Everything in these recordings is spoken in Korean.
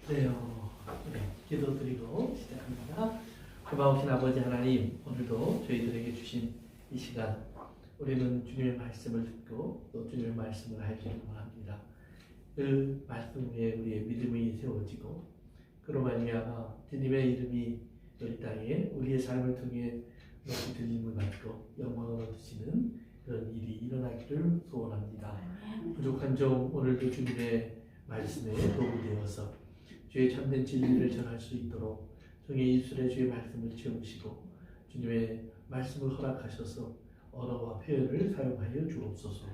네, 기도드리고 시작합니다. 고마우신 아버지 하나님, 오늘도 저희들에게 주신 이 시간, 우리는 주님의 말씀을 듣고 또 주님의 말씀을 알기를 원합니다. 그 말씀 위에 우리의 믿음이 세워지고 그로 말미암아 주님의 이름이 이 땅에 우리의 삶을 통해 높이 들림을 받고 영광을 얻으시는 그런 일이 일어나기를 소원합니다. 부족한 점 오늘도 주님의 말씀에 도움이 되어서 주의 참된 진리를 전할 수 있도록 종의 입술에 주의 말씀을 채우시고 주님의 말씀을 허락하셔서 언어와 표현을 사용하여 주옵소서.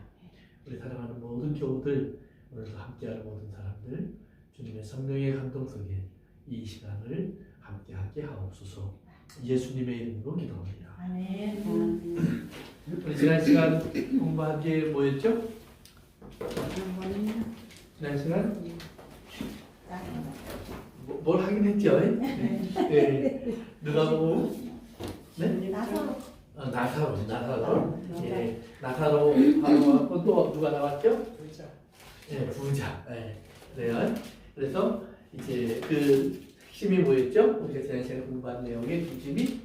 우리 사랑하는 모든 교우들, 오늘도 함께하는 모든 사람들, 주님의 성령의 감동 속에 이 시간을 함께하게 하옵소서. 예수님의 이름으로 기도합니다. 아멘. 우리 지난 시간 공부한 게 뭐였죠? 지난 시간 뭘 하긴 했죠? 네. 누가 보고? 네? 나사로. 예, 나사로 바로 또 누가 나왔죠? 부자. 예, 부자. 예, 그래요. 그래서 이제 그 핵심이 뭐였죠? 우리가 지난 시간에 공부한 내용의 중심이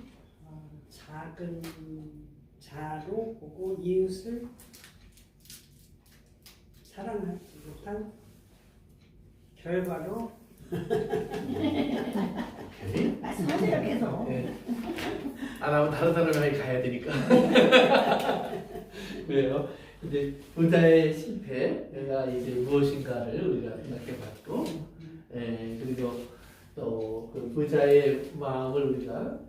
작은 자로 보고 이웃을 사랑하지 못한 결과로 오케이. 말씀하세요 계속. 예. 안 하면 다른 사람이 가야 되니까. 그래요. 이제 부자의 실패가 이제 무엇인가를 우리가 생각해봤고, 그리고 또 그 부자의 마음을 우리가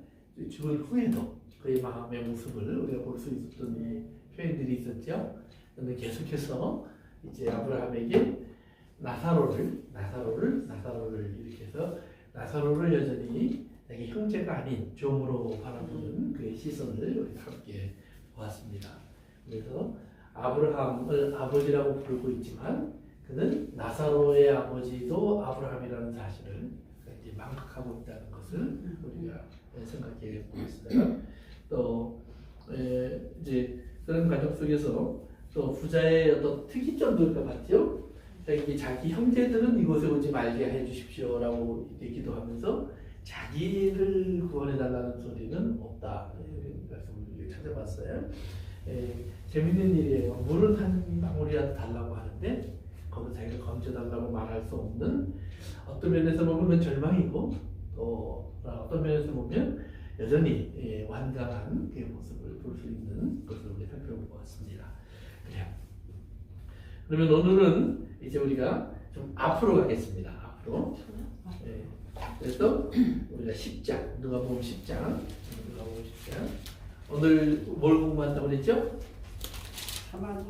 죽은 후에도 그의 마음의 모습을 우리가 볼 수 있었던 표현들이 있었죠. 그런데 계속해서 이제 아브라함에게 나사로를 이렇게 해서 나사로를 여전히 자기 형제가 아닌 종으로 바라보는 그의 시선을 우리가 함께 보았습니다. 그래서 아브라함을 아버지라고 부르고 있지만 그는 나사로의 아버지도 아브라함이라는 사실을 이제 망각하고 있다는 것을 우리가 생각해 보겠습니다. 또 이제 그런 과정 속에서 또 부자의 어떤 특이점도 우리가 봤죠. 자기 형제들은 이곳에 오지 말게 해주십시오라고 기도하면서 자기를 구원해달라는 소리는 없다. 이런 말씀을 찾아봤어요. 재밌는 일이에요. 물은 한 방울이라도 달라고 하는데 거기서 자기를 건져달라고 말할 수 없는, 어떤 면에서 보면 절망이고 또 어떤 면에서 보면 여전히 완강한 그 모습을 볼 수 있는 것을 우리 살펴보았습니다. 그래요. 그러면 오늘은 이제 우리가 좀 앞으로 가겠습니다. 앞으로. 그래서 우리가 10장, 누가복음 10장, 오늘 뭘 공부한다고 그랬죠? 사마리아.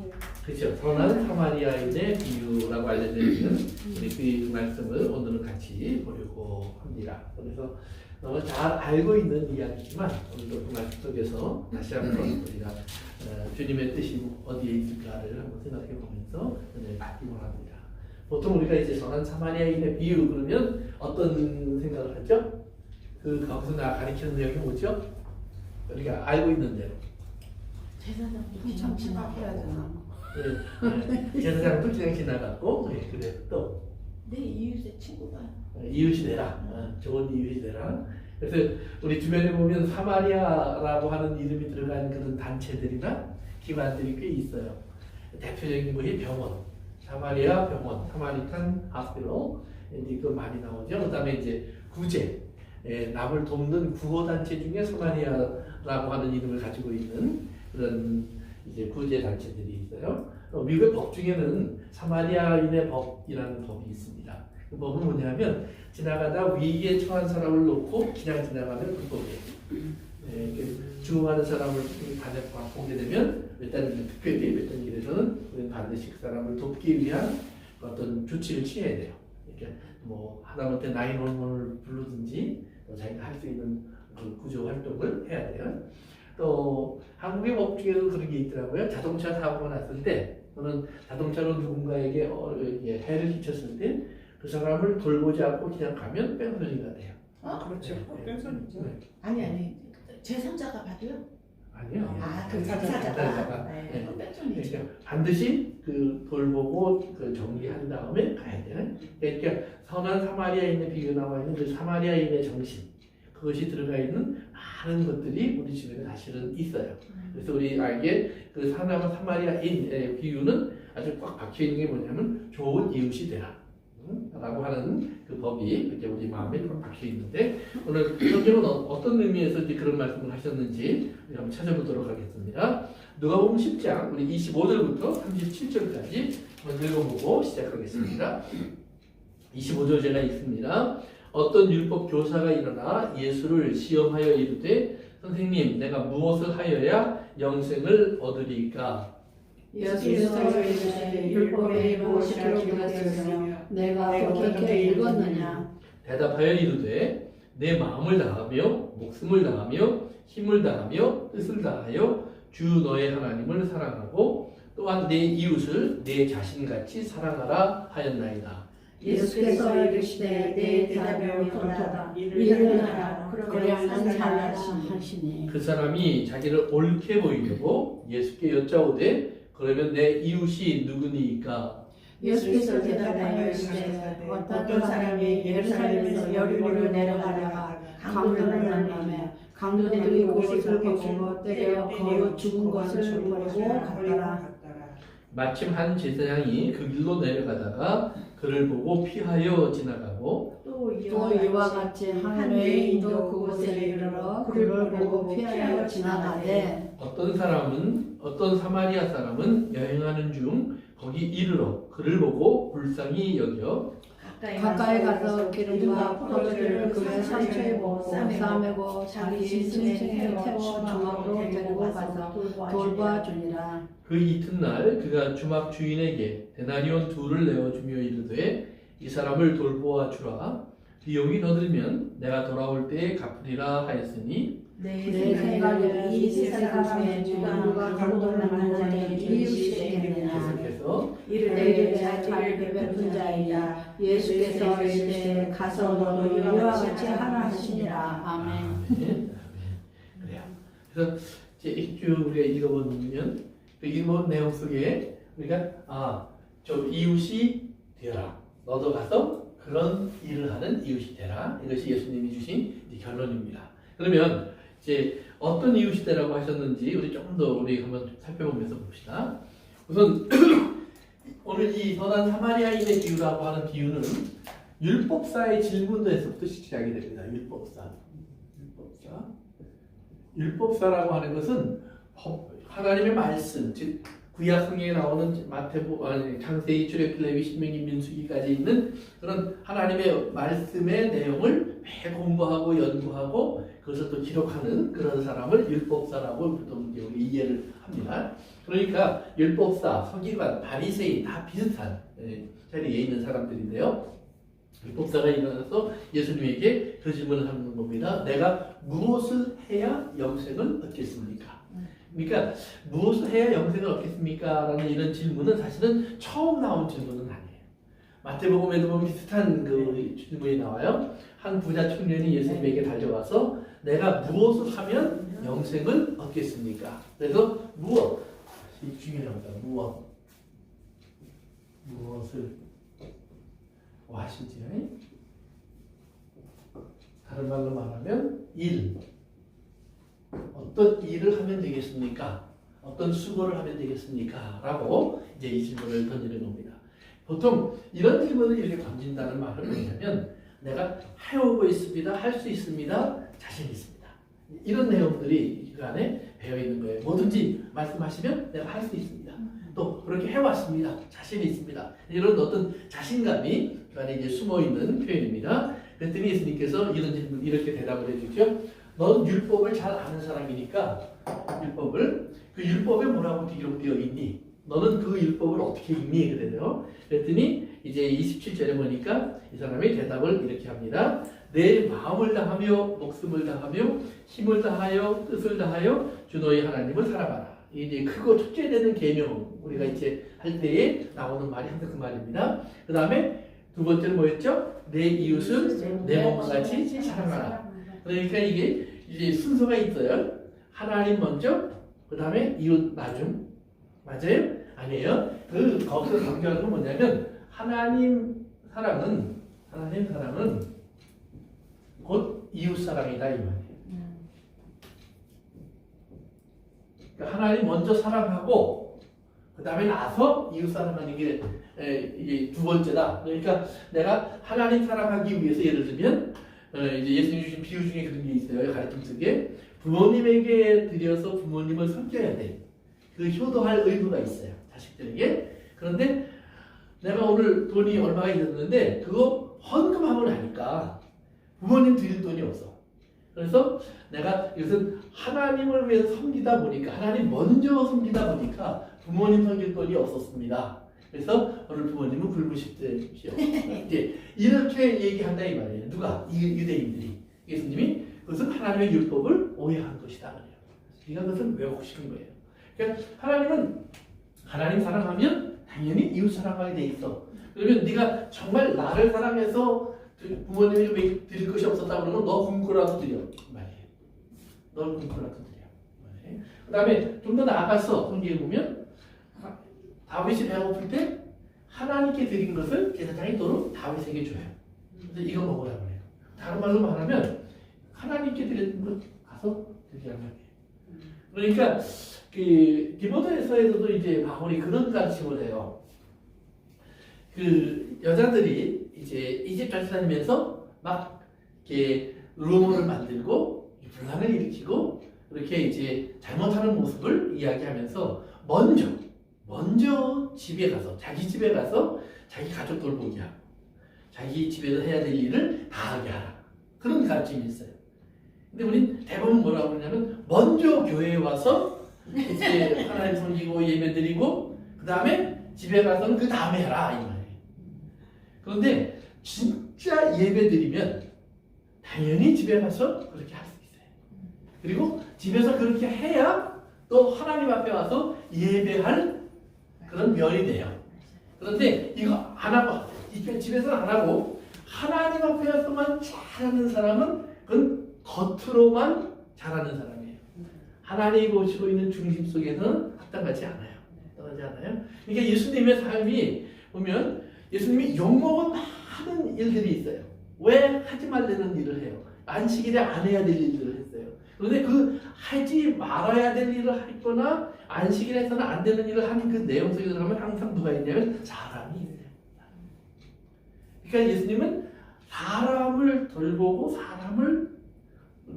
그렇죠. 선한 사마리아인의 비유라고 알려져 있는 우리 그 말씀을 오늘은 같이 보려고 합니다. 그래서 너무 잘 알고 있는 이야기지만 오늘도 그 말씀 속에서 다시 한번 우리가 주님의 뜻이 어디에 있을까를 한번 생각해 보면서 은혜를 받기 원합니다. 보통 우리가 이제 선한 사마리아인의 비유 그러면 어떤 생각을 하죠? 그 거기서 가리키는 내용이 뭐죠? 우리가 알고 있는 대로. 제사장도 정신하게 제사장도 그냥 지나갔고, 그래 또 내 이웃의 친구가 이웃이 되라, 좋은 이웃이 되라. 그래서 우리 주변에 보면 사마리아라고 하는 이름이 들어간 그런 단체들이나 기관들이 꽤 있어요. 대표적인 것이 병원, 사마리아 병원, 사마리탄 하스피럴, 이제 그 많이 나오죠. 그다음에 이제 구제, 남을 돕는 구호 단체 중에 사마리아라고 하는 이름을 가지고 있는 그런 이제 구제 단체들이 있어요. 미국의 법 중에는 사마리아인의 법이라는 법이 있습니다. 그 법은 뭐냐면 지나가다 위기에 처한 사람을 놓고 그냥 지나가면 불법이에요. 죽어가는 사람을 보게 되면 일단 특별히 어떤 일에서는 우리는 반드시 그 사람을 돕기 위한 어떤 조치를 취해야 돼요. 이렇게 뭐 하다못해 911을 부르든지 또 자기가 할 수 있는 그 구조 활동을 해야 돼요. 또 한국의 법 중에도 그런 게 있더라고요. 자동차 사고가 났을 때 또는 자동차로 누군가에게 해를 끼쳤을 때 그 사람을 돌보지 않고 그냥 가면 뺑소니가 돼요. 그렇죠. 뺑소니죠. 아니 제3자가 봐도요? 아니요. 그 제사자가. 네. 네. 흑백종이죠. 그러니까 반드시 그 돌보고 그 정리한 다음에 가야 되는. 그러니까 선한 사마리아에 있는 비유 나와 있는 그 사마리아인의 정신, 그것이 들어가 있는 많은 것들이 우리 집에는 사실은 있어요. 그래서 우리 알게 그 선한 사마리아인의 비유는 아주 꽉 박혀 있는 게 뭐냐면 좋은 이웃이 되라. 라고 하는 그 법이 이렇게 우리 마음에 꽉 박혀 있는데, 오늘 성경은 어떤 의미에서 이제 그런 말씀을 하셨는지 우리 한번 찾아보도록 하겠습니다. 누가복음 10장 우리 25절부터 37절까지 한번 읽어보고 시작하겠습니다. 25절 제가 읽습니다. 어떤 율법 교사가 일어나 예수를 시험하여 이르되, 선생님, 내가 무엇을 하여야 영생을 얻으리까? 예수께서 이르시되 율법에 무엇이라 기록되었으며 내가 어떻게 읽었느냐. 대답하여 이르되, 내 마음을 다하며 목숨을 다하며 힘을 다하며 뜻을 다하여 주 너의 하나님을 사랑하고 또한 내 이웃을 내 자신같이 사랑하라 하였나이다. 예수께서 이르시되 내 대답이 옳도다. 이를 하라. 그래야만 살리라 하시니. 그 사람이 자기를 옳게 보이려고 예수께 여짜오되, 그러면 내 이웃이 누구니까? 예수께서 대답하여 이르시되 어떤 사람이 예루살렘에서 여리고로 내려가다가 강도를 만나며 강도들이 그것을 보고 때려 거의 죽은 것을 보고 갔더라. 마침 한 제사장이 그 길로 내려가다가 그를 보고 피하여 지나가고, 또 이와 같이 한 외인도 그곳에 이르러 그를 보고 피하여 지나가되, 어떤 사마리아 사람은 여행하는 중 거기 이르러 그를 보고 불쌍히 여겨 가까이 가서 기름과 포도주를 그의 상처에 붓고 싸매고 자기 짐승에 태우고 주막으로 데리고 가서 돌보아주니라. 그 이튿날 그가 주막 주인에게 데나리온 2를 내어주며 이르되, 이 사람을 돌보아 주라. 비용이 더 들면 내가 돌아올 때에 갚으리라 하였으니, 내 생각에는 이 세상 중에 누가 강도를 만난 자의 이웃이 되겠느냐. 계속해서 이르되 자기를 베푼 자이냐. 예수께서 이르시되 가서 너도 이와 같이 하라 하시니라. 아멘. 아멘. 그래요. 그래서 이제 쭉 우리가 읽어보면 그 읽어본 내용 속에 우리가 저 이웃이 되어라. 너도 가서 그런 일을 하는 이웃이 되라. 이것이 예수님이 주신 결론입니다. 그러면 이제 어떤 이웃이 되라고 하셨는지 우리 조금 더 우리 한번 살펴보면서 봅시다. 우선 오늘 이 선한 사마리아인의 비유라고 하는 비유는 율법사의 질문에서부터 시작이 됩니다. 율법사라고 하는 것은 하나님의 말씀, 즉 구약 성경에 나오는 창세기, 출애굽기, 레위, 신명기, 민수기까지 있는 그런 하나님의 말씀의 내용을 매 공부하고 연구하고 그것을 또 기록하는 그런 사람을 율법사라고 보통 우리 이해를 합니다. 그러니까 율법사, 서기관, 바리새인 다 비슷한 자리에 있는 사람들인데요. 율법사가 일어나서 예수님에게 그 질문을 하는 겁니다. 내가 무엇을 해야 영생을 얻겠습니까? 그러니까 무엇을 해야 영생을 얻겠습니까? 라는 이런 질문은 사실은 처음 나온 질문은 아니에요. 마태복음에도 보면 비슷한 그 질문이 나와요. 한 부자 청년이 예수님에게 달려와서 내가 무엇을 하면 영생을 얻겠습니까? 그래서 무엇? 이 중요합니다. 무엇을 하시지? 다른 말로 말하면 일. 어떤 일을 하면 되겠습니까? 어떤 수고를 하면 되겠습니까? 라고 이제 이 질문을 던지는 겁니다. 보통 이런 질문을 이렇게 던진다는 말은 뭐냐면 내가 해오고 있습니다. 할 수 있습니다. 자신 있습니다. 이런 내용들이 그 안에 배어 있는 거예요. 뭐든지 말씀하시면 내가 할 수 있습니다. 또 그렇게 해왔습니다. 자신이 있습니다. 이런 어떤 자신감이 그 안에 이제 숨어 있는 표현입니다. 그랬더니 예수님께서 이런 질문 이렇게 대답을 해주죠. 넌 율법을 잘 아는 사람이니까 그 율법에 뭐라고 기록되어 있니? 너는 그 율법을 어떻게 읽니? 그래요. 그랬더니 이제 27절에 보니까 이 사람이 대답을 이렇게 합니다. 내 마음을 다하며 목숨을 다하며 힘을 다하여 뜻을 다하여 주 너희 하나님을 사랑하라. 이제 크고 첫째 되는 계명 우리가 이제 할 때에 나오는 말이 항상 그 말입니다. 그 다음에 두 번째는 뭐였죠? 내 이웃을 내 몸과 같이 사랑하라. 그러니까 이게 이제 순서가 있어요. 하나님 먼저, 그 다음에 이웃 나중. 맞아요? 아니에요. 거기서 강조하는 건 뭐냐면 하나님 사랑은 곧 이웃 사랑이다 이 말이에요. 그러니까 하나님 먼저 사랑하고 그 다음에 나서 이웃 사랑하는 게 이게 두 번째다. 그러니까 내가 하나님 사랑하기 위해서 예를 들면 이제 예수님 주신 비유 중에 그런 게 있어요. 가르침 속에 부모님에게 드려서 부모님을 섬겨야 돼. 그 효도할 의무가 있어요. 자식들에게. 그런데 내가 오늘 돈이 얼마가 있었는데 그거 헌금하고 나니까 부모님 드릴 돈이 없어. 그래서 내가 이것은 하나님을 위해서 섬기다 보니까 하나님 먼저 섬기다 보니까 부모님 섬길 돈이 없었습니다. 그래서 오늘 부모님은 굶으십시오. 이렇게 얘기한다 이 말이에요. 누가? 유대인들이. 예수님이 그것은 하나님의 율법을 오해한 것이다. 그러니까 그것을 왜곡시킨 거예요. 그러니까 하나님은 하나님 사랑하면 당연히 이웃 사랑하게 돼 있어. 그러면 네가 정말 나를 사랑해서 부모님이 드릴 것이 없었다 그러면 너 굶고라도 드려 말이에요. 너 굶고라도 드려. 그 다음에 좀 더 나아가서 성경에 보면 다윗이 배고플 때 하나님께 드린 것을 제사장이 또는 다윗에게 줘요. 그래서 이거 먹으라고 해요. 다른 말로 말하면 하나님께 드린 것 가서 드리란 말이에요. 그러니까 그 디모데서에서도 이제 바울이 그런 가르침을 해요. 그 여자들이 이제 이집 잘 다니면서 막 이렇게 루머를 만들고 분란을 일으키고 그렇게 이제 잘못하는 모습을 이야기하면서 먼저 집에 가서 자기 집에 가서 자기 가족 돌보기 하고 자기 집에서 해야 될 일을 다 하게 하라. 그런 가르침이 있어요. 근데 우린 대부분 뭐라고 그러냐면 먼저 교회에 와서 이제 하나님 섬기고 예배드리고 그 다음에 집에 가서는 그 다음에 해라 이 말이에요. 그런데 진짜 예배드리면 당연히 집에 가서 그렇게 할 수 있어요. 그리고 집에서 그렇게 해야 또 하나님 앞에 와서 예배할 그런 면이 돼요. 그런데 이거 안 하고 집에서는 안 하고 하나님 앞에 와서만 잘하는 사람은 그건 겉으로만 잘하는 사람이에요. 하나님이 보시고 있는 중심 속에서는 합당하지 않아요. 합당하지 않아요. 그러니까 예수님의 삶이 보면 예수님이 욕먹은 많은 일들이 있어요. 왜 하지 말라는 일을 해요? 안식일에 안 해야 될 일들을 했어요. 그런데 그 하지 말아야 될 일을 했거나 안식일에 해서는 안 되는 일을 하는 그 내용 속에 들어가면 항상 누가 있냐면 사람이 있어요. 그러니까 예수님은 사람을 돌보고 사람을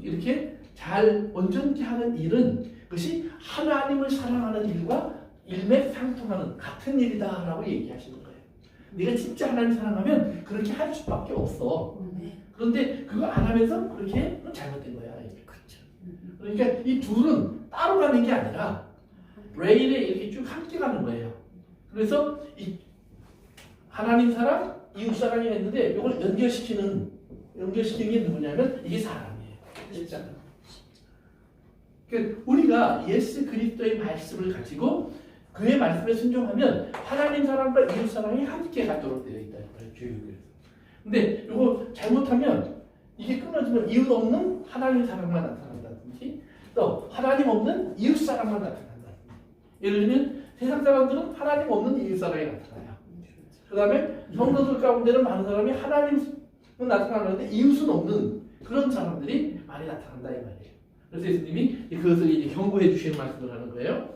이렇게 잘 온전케 하는 일은 그것이 하나님을 사랑하는 일과 일맥상통하는 같은 일이다라고 얘기하시는 거예요. 네가 진짜 하나님 사랑하면 그렇게 할 수밖에 없어. 그런데 그거 안 하면서 그렇게 잘못된 거야. 그렇죠. 그러니까 이 둘은 따로 가는 게 아니라 레일에 이렇게 쭉 함께 가는 거예요. 그래서 이 하나님 사랑, 이웃 사랑이 있는데 이걸 연결시키는 게 누구냐면 이게 사람이에요. 실제로. 그러니까 우리가 예수 그리스도의 말씀을 가지고 그의 말씀에 순종하면 하나님 사랑과 이웃 사랑이 함께 가도록 되어 있다. 주의교회에서. 근데 이거 잘못하면 이게 끊어지면 이웃 없는 하나님 사랑만 나타난다든지 또 하나님 없는 이웃 사랑만 나타난다든지. 예를 들면 세상 사람들은 하나님 없는 이웃 사랑이 나타나요. 그 다음에 성도들 가운데는 많은 사람이 하나님은 나타나는데 이웃은 없는 그런 사람들이 많이 나타난다 이 말이에요. 그래서 예수님이 그것을 이제 경고해 주시는 말씀을 하는 거예요.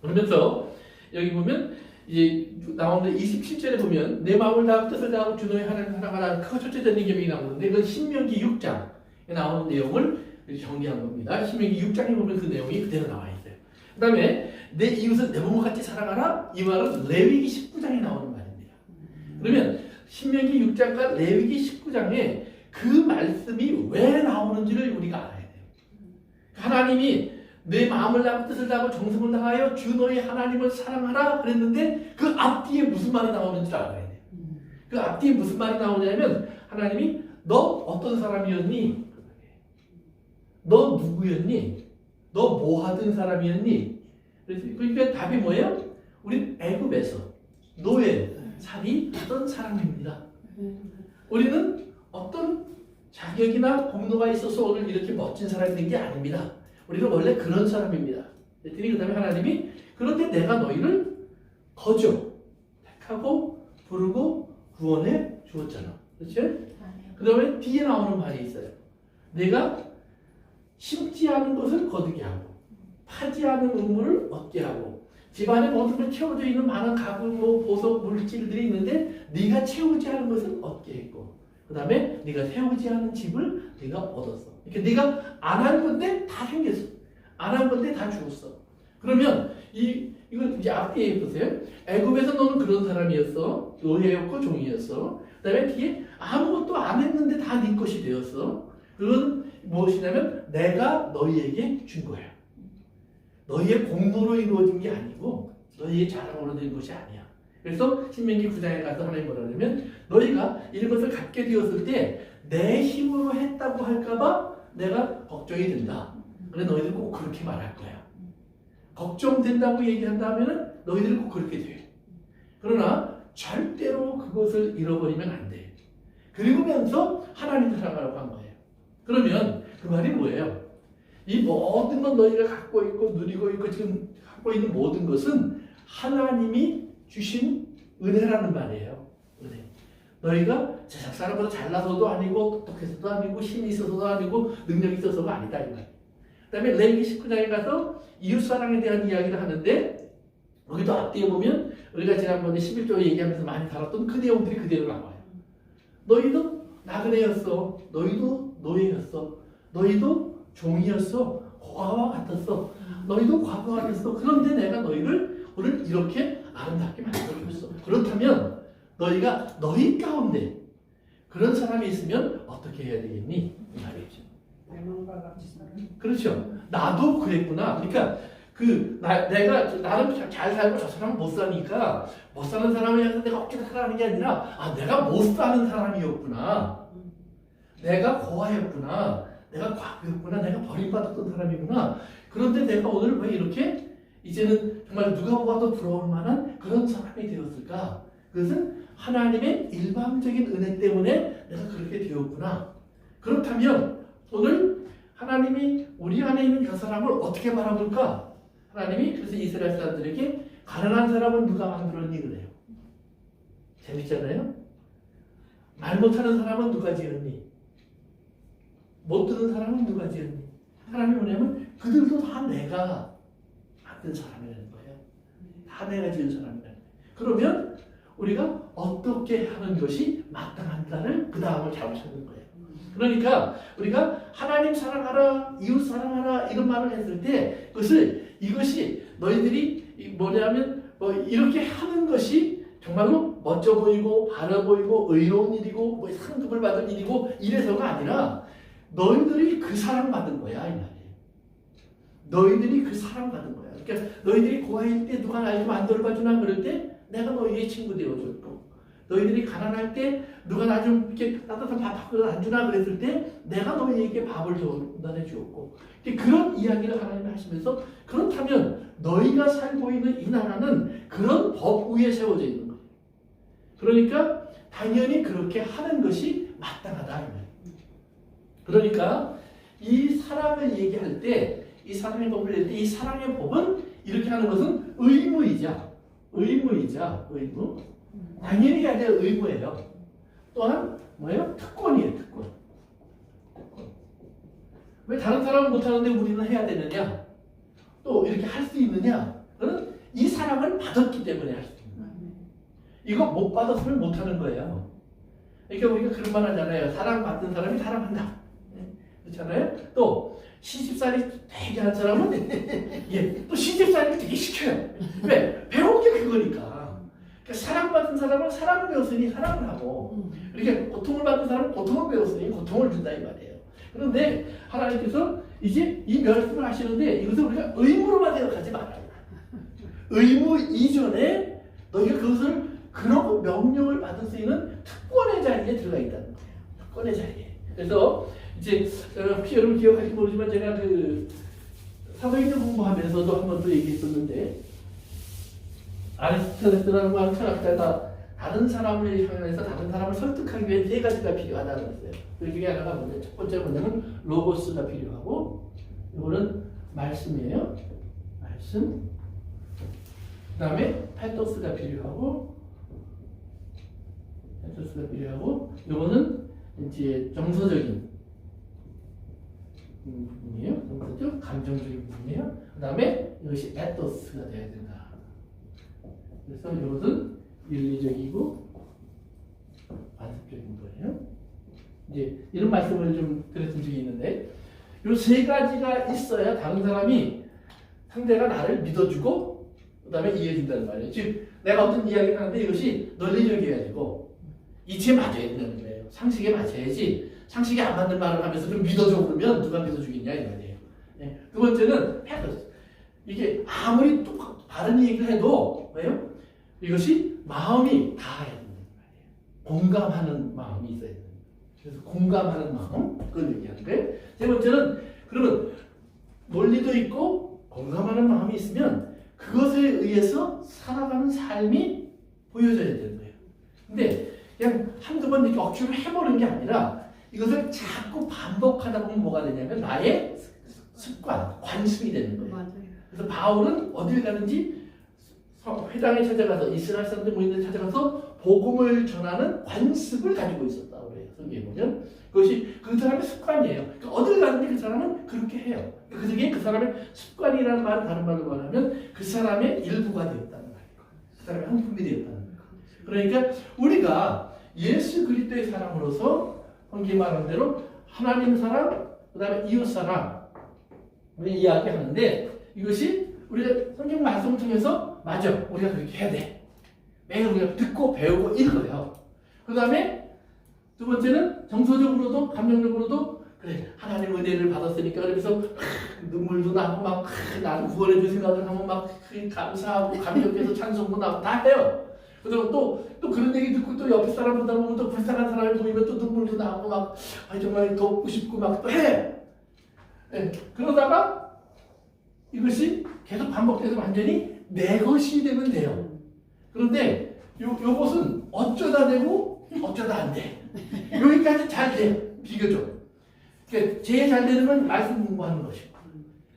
그러면서 여기 보면 이제 나오는 27절에 보면 내 마음을 다하고 뜻을 다하고 주 너의 하나님을 사랑하라. 그거 첫째 전쟁 계명이 나오는데 그건 신명기 6장에 나오는 내용을 정리한 겁니다. 신명기 6장에 보면 그 내용이 그대로 나와 있어요. 그 다음에 내 이웃을 내 몸과 같이 사랑하라. 이 말은 레위기 19장에 나오는 말입니다. 그러면 신명기 6장과 레위기 19장에 그 말씀이 왜 나오는지를 우리가 알아야 돼요. 하나님이 내 마음을 다하고 뜻을 다하고 정성을 다하여 주 너희 하나님을 사랑하라 그랬는데 그 앞뒤에 무슨 말이 나오는지를 알아야 돼요. 그 앞뒤에 무슨 말이 나오냐면 하나님이 너 어떤 사람이었니? 너 누구였니? 너 뭐 하던 사람이었니? 그러니까 답이 뭐예요? 우린 애굽에서 노예, 살이 하던 사람입니다. 우리는 어떤 자격이나 공로가 있어서 오늘 이렇게 멋진 사람이 된 게 아닙니다. 우리는 원래 그런 사람입니다. 그랬더니 그 다음에 하나님이 그런데 내가 너희를 거저 택하고 부르고 구원해 주었잖아. 그렇죠? 그 다음에 뒤에 나오는 말이 있어요. 내가 심지 않은 것을 거두게 하고 파지 않은 우물을 얻게 하고 집안에 모든 걸 채워져 있는 많은 가구, 보석, 물질들이 있는데 네가 채우지 않은 것을 얻게 했고 그 다음에 네가 세우지 않은 집을 네가 얻었어. 이렇게 네가 안 한 건데 다 생겼어. 안 한 건데 다 죽었어. 그러면 이걸 이제 앞에 보세요. 애굽에서 너는 그런 사람이었어. 노예였고 종이었어. 그 다음에 뒤에 아무것도 안 했는데 다 네 것이 되었어. 그건 무엇이냐면 내가 너희에게 준 거야. 너희의 공로로 이루어진 게 아니고 너희의 자랑으로 된 것이 아니야. 그래서 신명기 9장에 가서 하나님 뭐라 그러면 너희가 이런 것을 갖게 되었을 때 내 힘으로 했다고 할까봐 내가 걱정이 된다. 그래 너희들 꼭 그렇게 말할 거야. 걱정된다고 얘기한다면 너희들은 꼭 그렇게 돼. 그러나 절대로 그것을 잃어버리면 안 돼. 그리고면서 하나님 사랑하라고 한 거예요. 그러면 그 말이 뭐예요? 이 모든 건 너희가 갖고 있고 누리고 있고 지금 갖고 있는 모든 것은 하나님이 주신 은혜라는 말이에요. 은혜. 너희가 세상 사람보다 잘나서도 아니고 똑똑해서도 아니고 힘이 있어서도 아니고 능력이 있어서가 아니다 이 말이에요. 그 다음에 레위기 19장에 가서 이웃사랑에 대한 이야기를 하는데 여기도 앞뒤에 보면 우리가 지난번에 11조 얘기하면서 많이 다뤘던 그 내용들이 그대로 나와요. 너희도 나그네였어. 너희도 노예였어. 너희도 종이었어. 고아와 같았어. 너희도 과부와 같았어. 그런데 내가 너희를 오늘 이렇게 아름답게 만들어줬어. 그렇다면 너희가 너희 가운데 그런 사람이 있으면 어떻게 해야 되겠니? 이 말이죠. 내 마음과 같이 살아. 그렇죠. 나도 그랬구나. 그러니까 내가 나는 잘 살고 저 사람은 못 사니까 못 사는 사람이어서 내가 어깨가 살아가는 게 아니라 내가 못 사는 사람이었구나. 내가 고아였구나. 내가 과부였구나. 내가 버림받았던 사람이구나. 그런데 내가 오늘 왜 이렇게 이제는 정말 누가 보아도 부러울 만한 그런 사람이 되었을까? 그것은 하나님의 일방적인 은혜 때문에 내가 그렇게 되었구나. 그렇다면 오늘 하나님이 우리 안에 있는 저 사람을 어떻게 바라볼까? 하나님이 그래서 이스라엘 사람들에게 가난한 사람은 누가 만들었니 그래요. 재밌잖아요. 말 못하는 사람은 누가 지었니? 못 듣는 사람은 누가 지었니? 하나님이 뭐냐면 그들도 다 내가 만든 사람이라는 거예요. 다 내가 지은 사람이라는 거예요. 그러면 우리가 어떻게 하는 것이 마땅한가를 그 다음을 잘 찾는 거예요. 그러니까 우리가 하나님 사랑하라, 이웃 사랑하라 이런 말을 했을 때 이것이 너희들이 뭐냐면 이렇게 하는 것이 정말로 멋져 보이고 바라 보이고 의로운 일이고 상급을 받을 일이고 이래서가 아니라 너희들이 그 사랑받은 거야 이 말이에요. 너희들이 그 사랑받은 거야. 그러니까 너희들이 고아일 때 누가 날 좀 안 돌봐주나 그럴 때 내가 너희의 친구 되어줬고 너희들이 가난할 때 누가 나 좀 이렇게 따뜻한 밥 한 그릇 안 주나 그랬을 때 내가 너희에게 밥을 전달해 주었고 그런 이야기를 하나님이 하시면서 그렇다면 너희가 살고 있는 이 나라는 그런 법 위에 세워져 있는 거예요. 그러니까 당연히 그렇게 하는 것이 마땅하다 이 말이에요. 그러니까 이 사랑을 얘기할 때 이 사랑의 법을 낼 때 이 사랑의 법은 이렇게 하는 것은 의무이자 의무. 당연히 해야 될 의무예요. 또한 뭐예요? 특권이에요. 특권. 왜 다른 사람은 못하는데 우리는 해야 되느냐? 또 이렇게 할 수 있느냐? 그는 이 사랑을 받았기 때문에 할 수 있는 거예요. 이거 못 받았으면 못하는 거예요. 그러니까 우리가 그런 말 하잖아요. 사랑받는 사람이 사랑한다. 그렇잖아요? 또 시집살이 되게 한 사람은 또 시집살이를 되게 시켜요. 왜? 배운 게 그거니까. 그러니까 사랑받은 사람은 사랑을 배웠으니 사랑을 하고 이렇게 고통을 받는 사람은 고통을 배웠으니 고통을 준다 이 말이에요. 그런데 하나님께서 이제 이 말씀을 하시는데 이것을 우리가 의무로만 생각하지 말아요. 의무 이전에 너희가 그런 명령을 받을 수 있는 특권의 자리에 들어가 있다는 거예요. 특권의 자리에. 그래서 이제 혹시 여러분 기억할지 모르지만 제가 그 사도행전 공부하면서도 한 번 또 얘기했었는데 아리스토텔레스라는 거 하는 철학자가 다른 사람을 향해서 다른 사람을 설득하기 위해 세 가지가 필요하다고 했어요. 그 중에 하나가 뭐냐? 첫 번째 뭐냐면 로고스가 필요하고 이거는 말씀이에요. 말씀. 그 다음에 패토스가 필요하고, 요거는 이제 정서적인 부분이에요. 정서적, 감정적인 부분이에요. 그 다음에 이것이 에토스가 돼야 된다. 그래서 이것은 윤리적이고 관습적인 거예요. 이제 이런 말씀을 좀 드렸던 적이 있는데, 이 세 가지가 있어야 다른 사람이 상대가 나를 믿어주고 그 다음에 이해해준다는 말이에요. 즉 내가 어떤 이야기를 하는데 이것이 논리적이어야 되고 이치에 맞아야 된다는 거예요. 상식에 맞아야지. 상식에 안 맞는 말을 하면서 좀 믿어줘 그러면 누가 믿어주겠냐 이 말이에요. 네. 두 번째는 패러스. 이게 아무리 다른 얘기를 해도 왜요? 이것이 마음이 닿아야 된다는 말이에요. 공감하는 마음이 있어야 된다. 그래서 공감하는 마음, 그걸 얘기하는 거예요. 세 번째는 그러면 논리도 있고 공감하는 마음이 있으면 그것에 의해서 살아가는 삶이 보여져야 되는 거예요. 근데 그냥 한두 번 이렇게 억지로 해보는 게 아니라 이것을 자꾸 반복하다 보면 뭐가 되냐면 나의 습관, 관습이 되는 거예요. 맞아요. 그래서 바울은 어딜 가든지 회당에 찾아가서 이스라엘 사람들 모이는 데 찾아가서 복음을 전하는 관습을 가지고 있었다고 그래요. 성경에 보면 그것이 그 사람의 습관이에요. 그러니까 어딜 가든지 그 사람은 그렇게 해요. 그중에 그 사람의 습관이라는 말은 다른 말로 말하면 그 사람의 일부가 되었다는 말이에요. 그 사람의 한 품이 되었다는 거예요. 그러니까 우리가 예수 그리스도의 사람으로서 성경이 말하는 대로 하나님 사랑, 그 다음에 이웃 사랑 우리 이야기하는데 이것이 우리가 성경 말씀을 통해서 맞아 우리가 그렇게 해야 돼. 매일 우리가 듣고 배우고 읽어요. 그 다음에 두 번째는 정서적으로도 감정적으로도 그래 하나님 은혜를 받았으니까 그러면서 눈물도 나고 막 나를 구원해 줄 생각을 하면 막 감사하고 감격해서 찬송도 나고 다 해요. 그리고 또 그런 얘기 듣고 또 옆에 사람 보다 보면 또 불쌍한 사람을 보이면 또 눈물도 나고 막 정말 돕고 싶고 막 또 해. 네. 그러다가 이것이 계속 반복돼서 완전히 내 것이 되면 돼요. 그런데 요것은 어쩌다 되고 어쩌다 안 돼. 여기까지 잘 돼. 비교적. 그러니까 제일 잘 되는 건 말씀 공부하는 것이고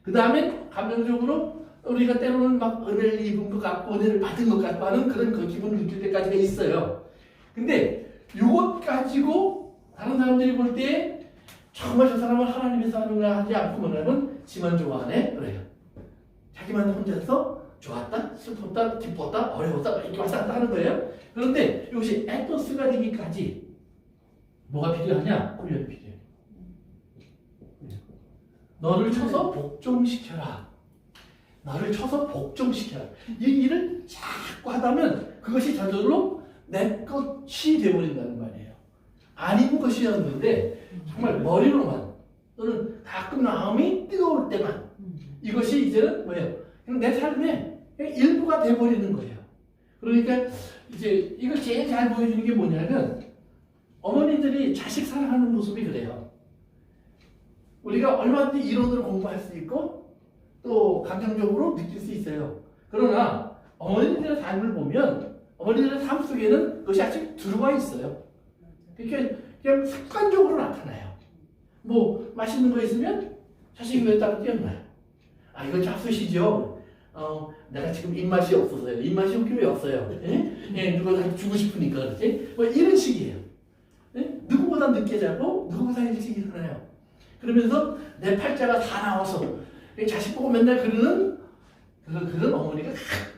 그 다음에 감정적으로 우리가 때로는 막 은혜를 입은 것 같고 은혜를 받은 것 같고 하는 그런 그 기분을 느낄 때까지가 있어요. 근데 이것 가지고 다른 사람들이 볼 때 정말 저 사람은 하나님에서 하는가 하지 않고 뭐냐면 지만 좋아하네 그래요. 자기만 혼자서 좋았다, 슬펐다, 기뻤다, 어려웠다 이렇게 왔다 갔다 하는 거예요. 그런데 이것이 에토스가 되기까지 뭐가 필요하냐? 훈련이 필요해요. 너를 쳐서 복종시켜라. 너를 쳐서 복종시켜라. 이 일을 자꾸 하다면 그것이 저절로 내 것이 되어버린다는 말이에요. 아닌 것이었는데 정말 머리로만 또는 가끔 마음이 뜨거울 때만 이것이 이제는 뭐예요? 그냥 내 삶의 일부가 되어버리는 거예요. 그러니까 이제 이걸 제일 잘 보여주는 게 뭐냐면 어머니들이 자식 사랑하는 모습이 그래요. 우리가 얼마든지 이론으로 공부할 수 있고 또 감정적으로 느낄 수 있어요. 그러나 어머니들의 삶을 보면 어머니들의 삶 속에는 그것이 아직 들어와 있어요. 그러니까 그냥 습관적으로 나타나요. 뭐 맛있는 거 있으면 자식이 왜 따로 뛰어나요? 아 이거 잡수시죠. 내가 지금 입맛이 없어서요. 입맛이 없긴 왜 없어요? 예, 누가 주고 싶으니까 그렇지? 뭐 이런 식이에요. 예? 누구보다 늦게 자고 누구보다 일찍 일어나요. 그러면서 내 팔자가 다 나와서 자식 보고 맨날 그러는 그런 어머니가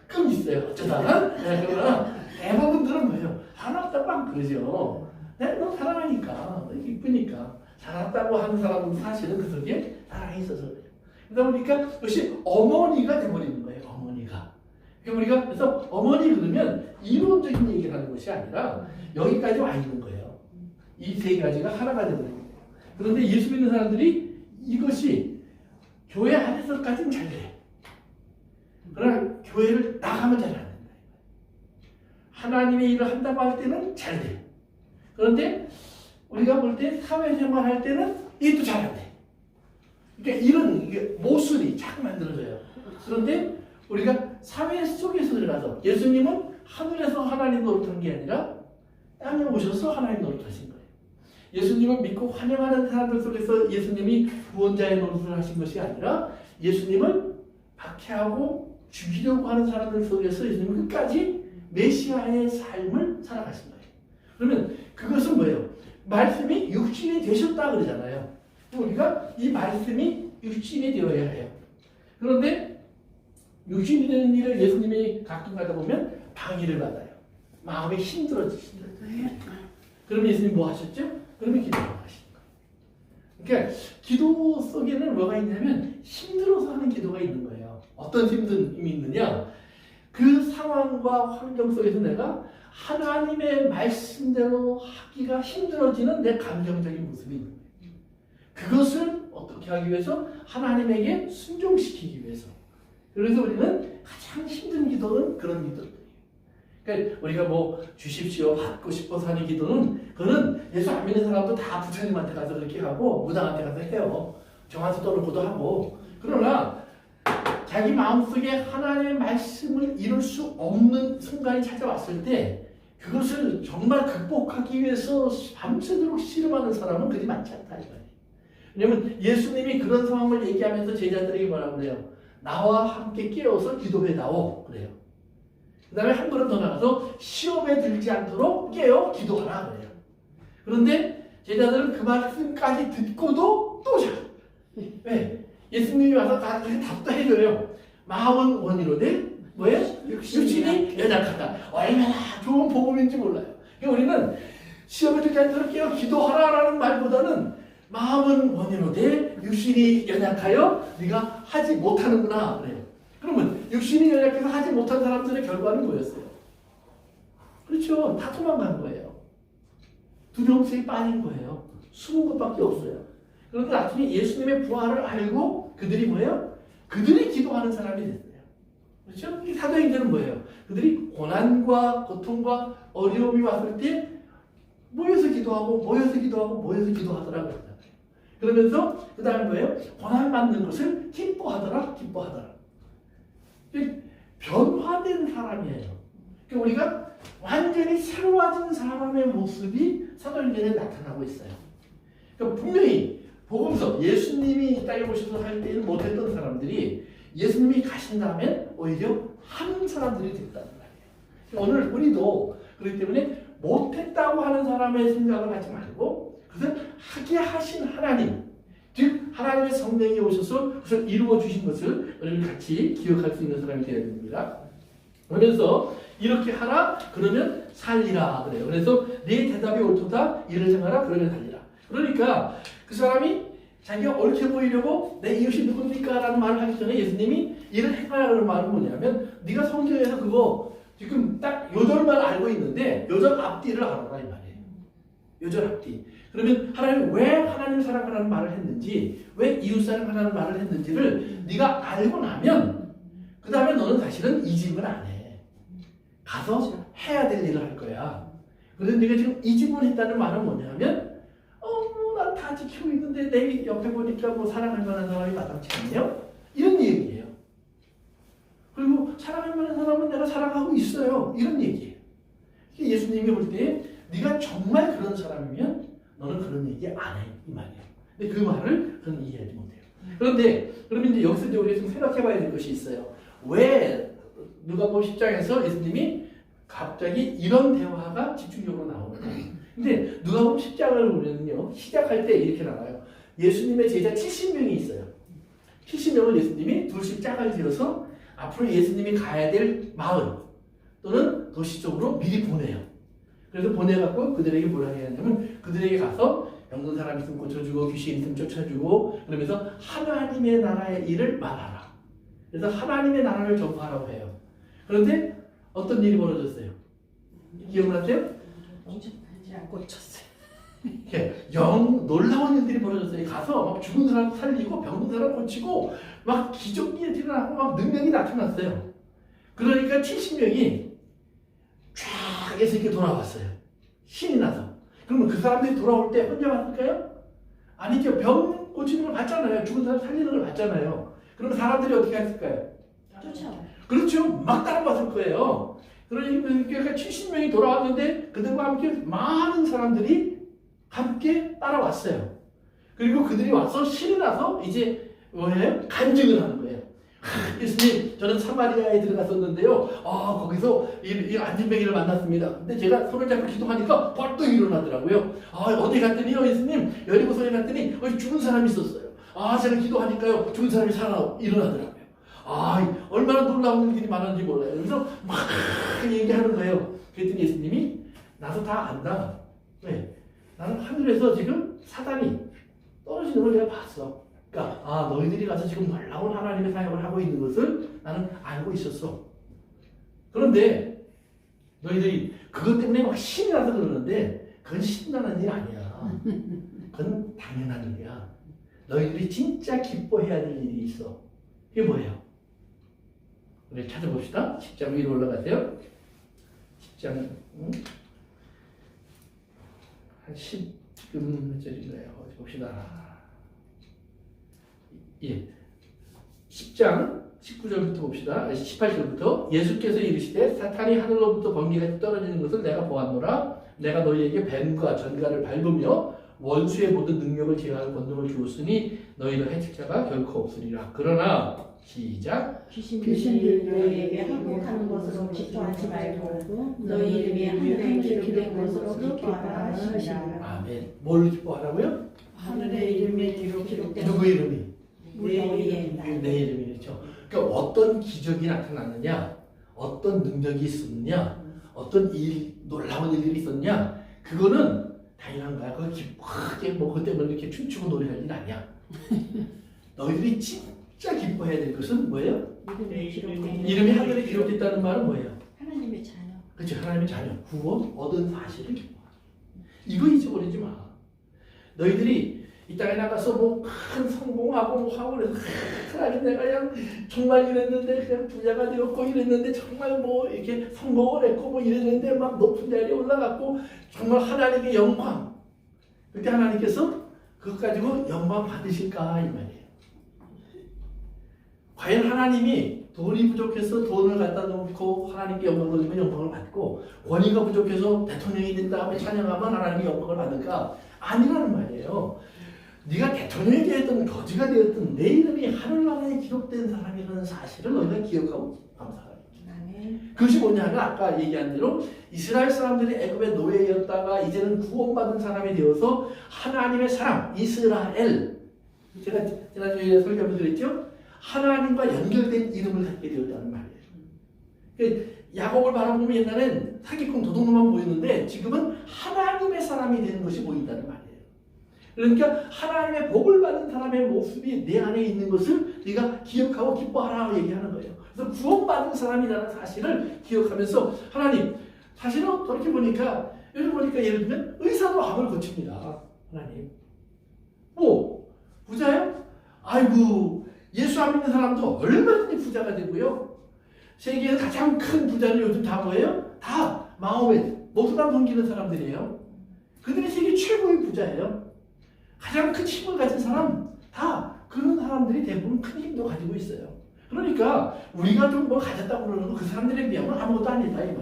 가끔 있어요. 어쩌다가 그러나 대부분들은 뭐예요? 살았다고 안 그러죠. 너 사랑하니까 너 이쁘니까 살았다고 하는 사람은 사실은 그 속에 사랑이 있어서 그래요. 그러다 보니까 그것이 어머니가 돼버리는 거예요. 어머니가. 그러니까 그래서 어머니 그러면 이론적인 얘기를 하는 것이 아니라 여기까지 와 있는 거예요. 이 세 가지가 하나가 되버리는 거예요. 그런데 예수 믿는 사람들이 이것이 교회 안에서까지는 잘 돼. 그러나 교회를 나가면 잘 안 된다. 하나님의 일을 한다고 할 때는 잘 돼. 그런데 우리가 볼 때 사회생활 할 때는 이것도 잘 안 돼. 그러니까 이런 모순이 자꾸 만들어져요. 그런데 우리가 사회 속에서 들어가서 예수님은 하늘에서 하나님 노릇한 게 아니라 땅에 오셔서 하나님 노릇하신 거예요. 예수님을 믿고 환영하는 사람들 속에서 예수님이 구원자의 노릇을 하신 것이 아니라 예수님을 박해하고 죽이려고 하는 사람들 속에서 예수님은 끝까지 메시아의 삶을 살아가신 거예요. 그러면 그것은 뭐예요? 말씀이 육신이 되셨다 그러잖아요. 우리가 이 말씀이 육신이 되어야 해요. 그런데 육신이 되는 일을 예수님이 가끔 가다 보면 방해를 받아요. 마음이 힘들어지신다. 그러면 예수님 뭐 하셨죠? 그러면 기도를 하시는 거예요. 그러니까 기도 속에는 뭐가 있냐면 힘들어서 하는 기도가 있는 거예요. 어떤 힘듦이 있느냐? 그 상황과 환경 속에서 내가 하나님의 말씀대로 하기가 힘들어지는 내 감정적인 모습이 있는 거예요. 그것을 어떻게 하기 위해서? 하나님에게 순종시키기 위해서. 그래서 우리는 가장 힘든 기도는 그런 기도예요. 그러니까 우리가 뭐 주십시오 받고 싶어서 하는 기도는 그거는 예수 안 믿는 사람도 다 부처님한테 가서 그렇게 하고 무당한테 가서 해요. 정한수 떠놓고도 하고. 그러나 자기 마음속에 하나님의 말씀을 이룰 수 없는 순간이 찾아왔을 때 그것을 정말 극복하기 위해서 밤새도록 씨름하는 사람은 그리 많지 않다 이거예요. 왜냐하면 예수님이 그런 상황을 얘기하면서 제자들에게 뭐라고 그래요? 나와 함께 깨어서 기도해다오 그래요. 그 다음에 한 걸음 더 나가서 시험에 들지 않도록 깨어 기도하라 그래요. 그런데 제자들은 그 말씀까지 듣고도 또 자. 왜? 예수님이 와서 다 답도 해줘요. 마음은 원이로되 뭐예요? 육신이 연약하다. 얼마나 좋은 복음인지 몰라요. 그러니까 우리는 시험에 들지 않도록 깨어 기도하라라는 말보다는 마음은 원이로되 육신이 연약하여 네가 하지 못하는구나 그래요. 그러면 육신이 연약해서 하지 못한 사람들의 결과는 뭐였어요? 그렇죠. 다 도망간 거예요. 두려움에 빠진 거예요. 숨은 것밖에 없어요. 그런데 나중에 예수님의 부활을 알고 그들이 뭐예요? 그들이 기도하는 사람이 됐어요. 그렇죠? 이 사도행전은 뭐예요? 그들이 고난과 고통과 어려움이 왔을 때 모여서 기도하더라고요. 그러면서 그 다음에 뭐예요? 고난 받는 것을 기뻐하더라. 변화된 사람이에요. 그러니까 우리가 완전히 새로워진 사람의 모습이 사도행전에 나타나고 있어요. 그러니까 분명히 복음서 예수님이 이 땅에 오셔서 할 때는 못했던 사람들이 예수님이 가신 다음에 오히려 하는 사람들이 됐다는 말이에요. 오늘 우리도 그렇기 때문에 못했다고 하는 사람의 생각을 하지 말고 그것을 하게 하신 하나님, 즉 하나님의 성령이 오셔서 그것을 이루어 주신 것을 우리는 같이 기억할 수 있는 사람이 되어야 됩니다. 그러면서 이렇게 하라 그러면 살리라 그래요. 그래서 네 대답이 옳도다 이를 행하라 그러면 살리라. 그러니까 그 사람이 자기가 옳게 보이려고 내 이웃이 누굽니까? 라는 말을 하기 전에 예수님이 이를 행하라는 말은 뭐냐면 네가 성경에서 그거 지금 딱 요절만 알고 있는데 요절 앞뒤를 알아라 이 말이에요. 요절 앞뒤. 그러면 하나님이 왜 하나님 사랑하라는 말을 했는지 왜 이웃 사랑하라는 말을 했는지를 네가 알고 나면 그 다음에 너는 사실은 이 질문 안 해. 가서 해야 될 일을 할 거야. 그런데 네가 지금 이 질문 했다는 말은 뭐냐면 난 다 지키고 있는데 내 옆에 보니까 뭐 사랑할 만한 사람이 마땅치 않네요? 이런 얘기예요. 그리고 사랑할 만한 사람은 내가 사랑하고 있어요. 이런 얘기예요. 예수님이 볼 때 네가 정말 그런 사람이면 너는 그런 얘기 안 해. 이 말이에요. 근데 그 말을 저는 이해하지 못해요. 그런데 그러면 이제 여기서 우리가 좀 생각해 봐야 될 것이 있어요. 왜 누가복음 10장에서 예수님이 갑자기 이런 대화가 집중적으로 나오는가? 근데 누가복음 10장을 보면요. 시작할 때 이렇게 나와요. 예수님의 제자 70명이 있어요. 70명을 예수님이 둘씩 짝을 지어서 앞으로 예수님이 가야 될 마을 또는 도시 쪽으로 미리 보내요. 그래서 보내갖고 그들에게 뭘 하게 하냐면 그들에게 가서 병든 사람 있으면 고쳐주고 귀신 있으면 쫓아주고 그러면서 하나님의 나라의 일을 말하라. 그래서 하나님의 나라를 전파하라고 해요. 그런데 어떤 일이 벌어졌어요? 기억나세요? 꽂혔어요. 놀라운 일들이 벌어졌어요. 가서 막 죽은 사람 살리고 병든 사람 고치고 막 기적이 일어나고 막 능력이 나타났어요. 그러니까 70명이 쫙 해서 이렇게 돌아왔어요. 신이 나서. 그러면 그 사람들이 돌아올 때 혼자 왔을까요? 아니죠. 병 고치는 걸 봤잖아요. 죽은 사람 살리는 걸 봤잖아요. 그러면 사람들이 어떻게 했을까요? 쫓아와요. 그렇죠. 막 따라왔을 거예요. 그러니까 70명이 돌아왔는데 그들과 함께 많은 사람들이 함께 따라왔어요. 그리고 그들이 와서 신이 나서 이제 뭐예요? 간증을 하는 거예요. 예수님, 저는 사마리아에 들어갔었는데요. 거기서 이 안진뱅이를 만났습니다. 근데 제가 손을 잡고 기도하니까 벌떡 일어나더라고요. 어디 갔더니요, 예수님, 여리고성에 갔더니 죽은 사람이 있었어요. 제가 기도하니까요, 죽은 사람이 일어나더라고요. 얼마나 놀라운 일이 많은지 몰라요. 그래서 막 얘기하는 거예요. 그랬더니 예수님이 나도 다 안다. 왜? 나는 하늘에서 지금 사단이 떨어지는 걸 내가 봤어. 그러니까 너희들이 가서 지금 놀라운 하나님의 사역을 하고 있는 것을 나는 알고 있었어. 그런데 너희들이 그것 때문에 막 신이 나서 그러는데 그건 신나는 일 아니야. 그건 당연한 일이야. 너희들이 진짜 기뻐해야 될 일이 있어. 이게 뭐예요? 우리 찾아봅시다. 10장 위로 올라가세요. 10장 한 10, 지금 몇 절인가요? 어디 봅시다. 예. 10장 19절부터 봅시다. 18절부터 예수께서 이르시되 사탄이 하늘로부터 번개가 떨어지는 것을 내가 보았노라. 내가 너희에게 뱀과 전갈을 밟으며 원수의 모든 능력을 제어할 권능을 주었으니 너희를 해칠 자가 결코 없으리라. 그러나 시작. 귀신들이 너희에게 항복하는 것으로 기뻐하지 말고 너희 이름이 하늘에 기록된 것으로 기뻐하라 하시니라. 아멘. 뭘 기뻐하라고요? 하늘의 이름이 기록된 누구 이름이? 내 이름이죠. 그러니까 어떤 기적이 나타났느냐, 어떤 능력이 있었느냐, 어떤 놀라운 일들이 있었냐, 그거는 당연한 거야. 그거 기쁘게 그것 때문에 이렇게 춤추고 노래할 일 아니야. 너희들이 진짜 기뻐해야 될 것은 뭐예요? 이름이 하늘에 기록됐다는 말은 뭐예요? 하나님의 자녀. 그렇죠. 하나님의 자녀. 구원 얻은 사실을 기뻐하라. 이거 잊어버리지 마. 너희들이 이 땅에 나가서 큰 성공하고 하고 그래서 하나님 내가 그냥 정말 이랬는데 그냥 부자가 되었고 이랬는데 정말 이렇게 성공을 했고 이랬는데 막 높은 자리에 올라갔고 정말 하나님의 영광. 그때 하나님께서 그것 가지고 영광 받으실까 이 말이에요. 과연 하나님이 돈이 부족해서 돈을 갖다 놓고 하나님께 영광을 돌리면 영광을 받고 권위가 부족해서 대통령이 된 다음에 찬양하면 하나님의 영광을 받을까? 아니라는 말이에요. 네가 대통령이 되었든 거지가 되었든 내 이름이 하늘나라에 기록된 사람이라는 사실을 너희가 기억하고 감사하라. 그것이 뭐냐면 아까 얘기한 대로 이스라엘 사람들이 애굽의 노예였다가 이제는 구원받은 사람이 되어서 하나님의 사람 이스라엘, 제가 지난주에 설교하면서 그랬죠? 하나님과 연결된 이름을 갖게 되었다는 말이에요. 그러니까 야곱을 바라보면 옛날엔 사기꾼 도둑놈만 보였는데 지금은 하나님의 사람이 되는 것이 보인다는 말이에요. 그러니까 하나님의 복을 받은 사람의 모습이 내 안에 있는 것을 네가 기억하고 기뻐하라 얘기하는 거예요. 그래서 구원받은 사람이라는 사실을 기억하면서 하나님, 사실은 돌이켜보니까 요즘 보니까 예를 들면 의사도 암을 고칩니다. 하나님. 부자요? 아이고 예수 안 믿는 사람도 얼마든지 부자가 되고요. 세계에서 가장 큰 부자는 요즘 다 뭐예요? 다 마호메트, 모슬람 섬기는 사람들이에요. 그들이 세계 최고의 부자예요. 가장 큰 힘을 가진 사람, 다 그런 사람들이 대부분 큰 힘도 가지고 있어요. 그러니까 우리가 좀 가졌다고 그러는 건 그 사람들에 비하면 아무것도 아니다 이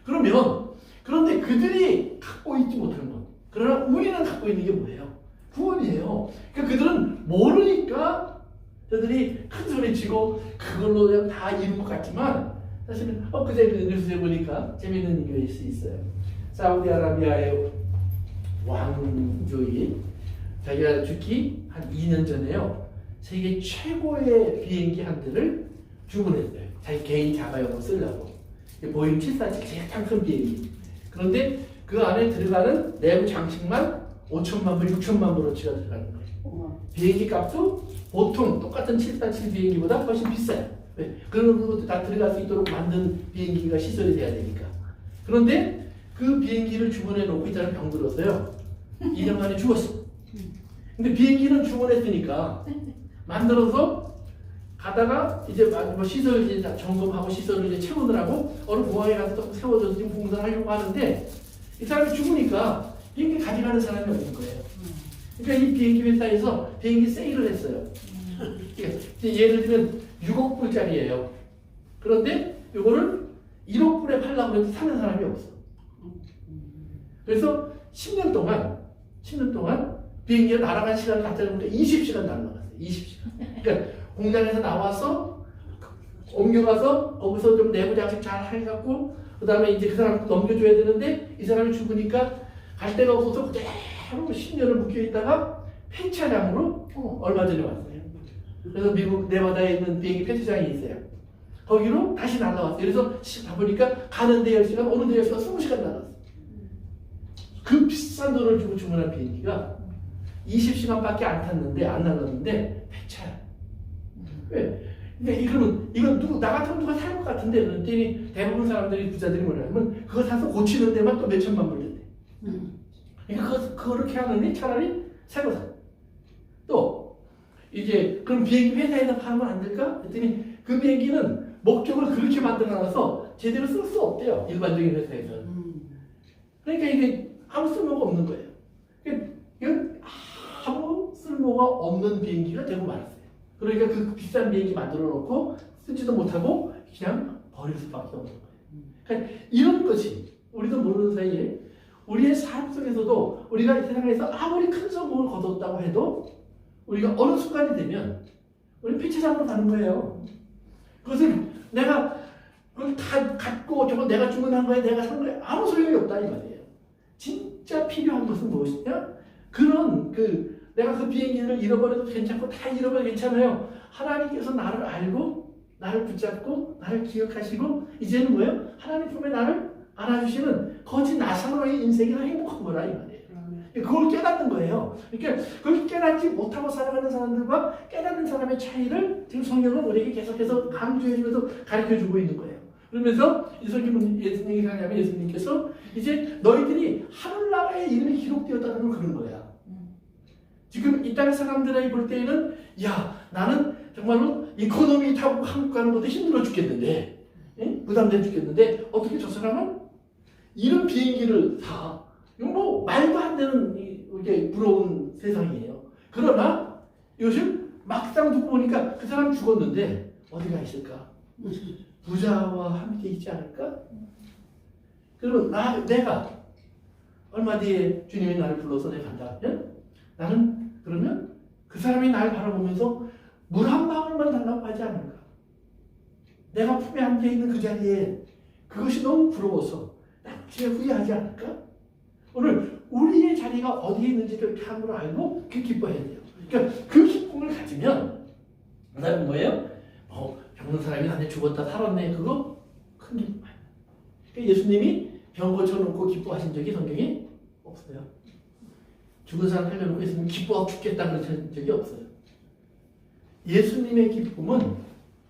말이에요. 그런데 그들이 갖고 있지 못하는 것, 그러나 우리는 갖고 있는 게 뭐예요? 구원이에요. 그러니까 그들은 모르니까 저들이 큰 소리 치고 그걸로 그냥 다 이룬 것 같지만 사실은 그제 그 뉴스에 보니까 재밌는 일이 있어요. 사우디아라비아의 왕조이 자기가 죽기 한 2년 전에요. 세계 최고의 비행기 한 대를 주문했어요. 자기 개인 자가용으로 쓰려고. 보잉 747 가장 큰 비행기. 그런데 그 안에 들어가는 내부 장식만 5천만 불, 6천만 불어치가 들어가는 거예요. 비행기 값도 보통 똑같은 747 비행기보다 훨씬 비싸요. 왜? 그런 것도 다 들어갈 수 있도록 만든 비행기가 시설이 돼야 되니까. 그런데 그 비행기를 주문해 놓고 있다는 병들었어요. 2년 만에 죽었어. 근데 비행기는 주문했으니까 만들어서 가다가 이제 시설 이제 점검하고 시설을 이제 채우느라고 어느 공항에 가서 또 세워져서 지금 공사하려고 하는데 이 사람이 죽으니까 비행기 가져가는 사람이 없는 거예요. 그러니까 이 비행기 회사에서 비행기 세일을 했어요. 예를 들면 6억 불짜리예요. 그런데 이거를 1억 불에 팔려고 해도 사는 사람이 없어. 그래서 10년 동안 비행기가 날아간 시간을 갖다 보니까 20시간 날아갔어요. 20시간. 그러니까 공장에서 나와서 옮겨가서 거기서 좀 내부 장식 잘 해갖고 그 다음에 이제 그 사람 넘겨줘야 되는데 이 사람이 죽으니까 갈 데가 없어서 그대로 10년을 묶여있다가 폐차장으로 얼마 전에 왔어요. 그래서 미국 네바다에 있는 비행기 폐차장이 있어요. 거기로 다시 날아왔어요. 그래서 가보니까 가는 데 10시간, 오는 데 10시간, 20시간 날아왔어요. 그 비싼 돈을 주고 주문한 비행기가 20시간밖에 안 탔는데, 안 날았는데 폐차야. 왜? 근데 이건 누구, 나 같으면 누가 살 것 같은데, 그랬더니 대부분 사람들이, 부자들이 뭐냐면, 그거 사서 고치는 데만 또 몇천만 불 든대. 그러니까 그렇게 하느니 차라리 새거 사. 또, 이제, 그럼 비행기 회사에서 파면 안 될까? 그랬더니 그 비행기는 목적을 그렇게 만들어놔서 제대로 쓸 수 없대요. 일반적인 회사에서는. 그러니까 이게 아무 쓸모가 없는 거예요. 이건 아무 쓸모가 없는 비행기가 되고 말았어요. 그러니까 그 비싼 비행기 만들어 놓고 쓰지도 못하고 그냥 버릴 수밖에 없는 거예요. 그러니까 이런 것이 우리도 모르는 사이에 우리의 삶 속에서도 우리가 이 세상에서 아무리 큰 성공을 거뒀다고 해도 우리가 어느 순간이 되면 우리 폐차장으로 가는 거예요. 그것을 내가 그걸 다 갖고 저거 내가 주문한 거야, 내가 산 거야, 아무 소용이 없다 이 말이에요. 진짜 필요한 것은 무엇이냐? 그런 내가 그 비행기를 잃어버려도 괜찮고 다 잃어버려도 괜찮아요. 하나님께서 나를 알고 나를 붙잡고 나를 기억하시고 이제는 뭐예요? 하나님 품에 나를 안아주시는 거짓 나사로의 인생이 더 행복한 거라 이 말이에요. 그걸 깨닫는 거예요. 그러니까 그걸 깨닫지 못하고 살아가는 사람들과 깨닫는 사람의 차이를 지금 성경은 우리에게 계속해서 강조해주면서 가르쳐주고 있는 거예요. 그러면서 이 성경은 예수님이 하냐면 예수님께서 이제 너희들이 하늘나라의 이름이 기록되었다는 건 그런 거야. 지금 이 땅의 사람들이 볼 때에는 야 나는 정말로 이코노미 타고 한국 가는 것도 힘들어 죽겠는데 부담돼 죽겠는데 어떻게 저 사람은 이런 비행기를 사? 이건 뭐 말도 안 되는 이게 부러운 세상이에요. 그러나 이것을 막상 두고 보니까 그 사람 죽었는데 어디가 있을까? 부자와 함께 있지 않을까? 그러면 내가 얼마 뒤에 주님이 나를 불러서 내가 간다 하면 나는 그러면 그 사람이 날 바라보면서 물 한 방울만 달라고 하지 않을까? 내가 품에 앉아있는 그 자리에 그것이 너무 부러워서 나중에 후회하지 않을까? 오늘 우리의 자리가 어디에 있는지를 참으로 알고 그 기뻐해야 돼요. 그러니까 그 기쁨을 가지면 그 다음에 뭐예요? 병든 사람이 나한테 죽었다 살았네. 그거 큰 기쁨 아니에요. 그러니까 예수님이 병 고쳐놓고 기뻐하신 적이 성경에 없어요. 죽은 사람 살려놓고 예수님이 기뻐하고 죽겠다 그런 적이 없어요. 예수님의 기쁨은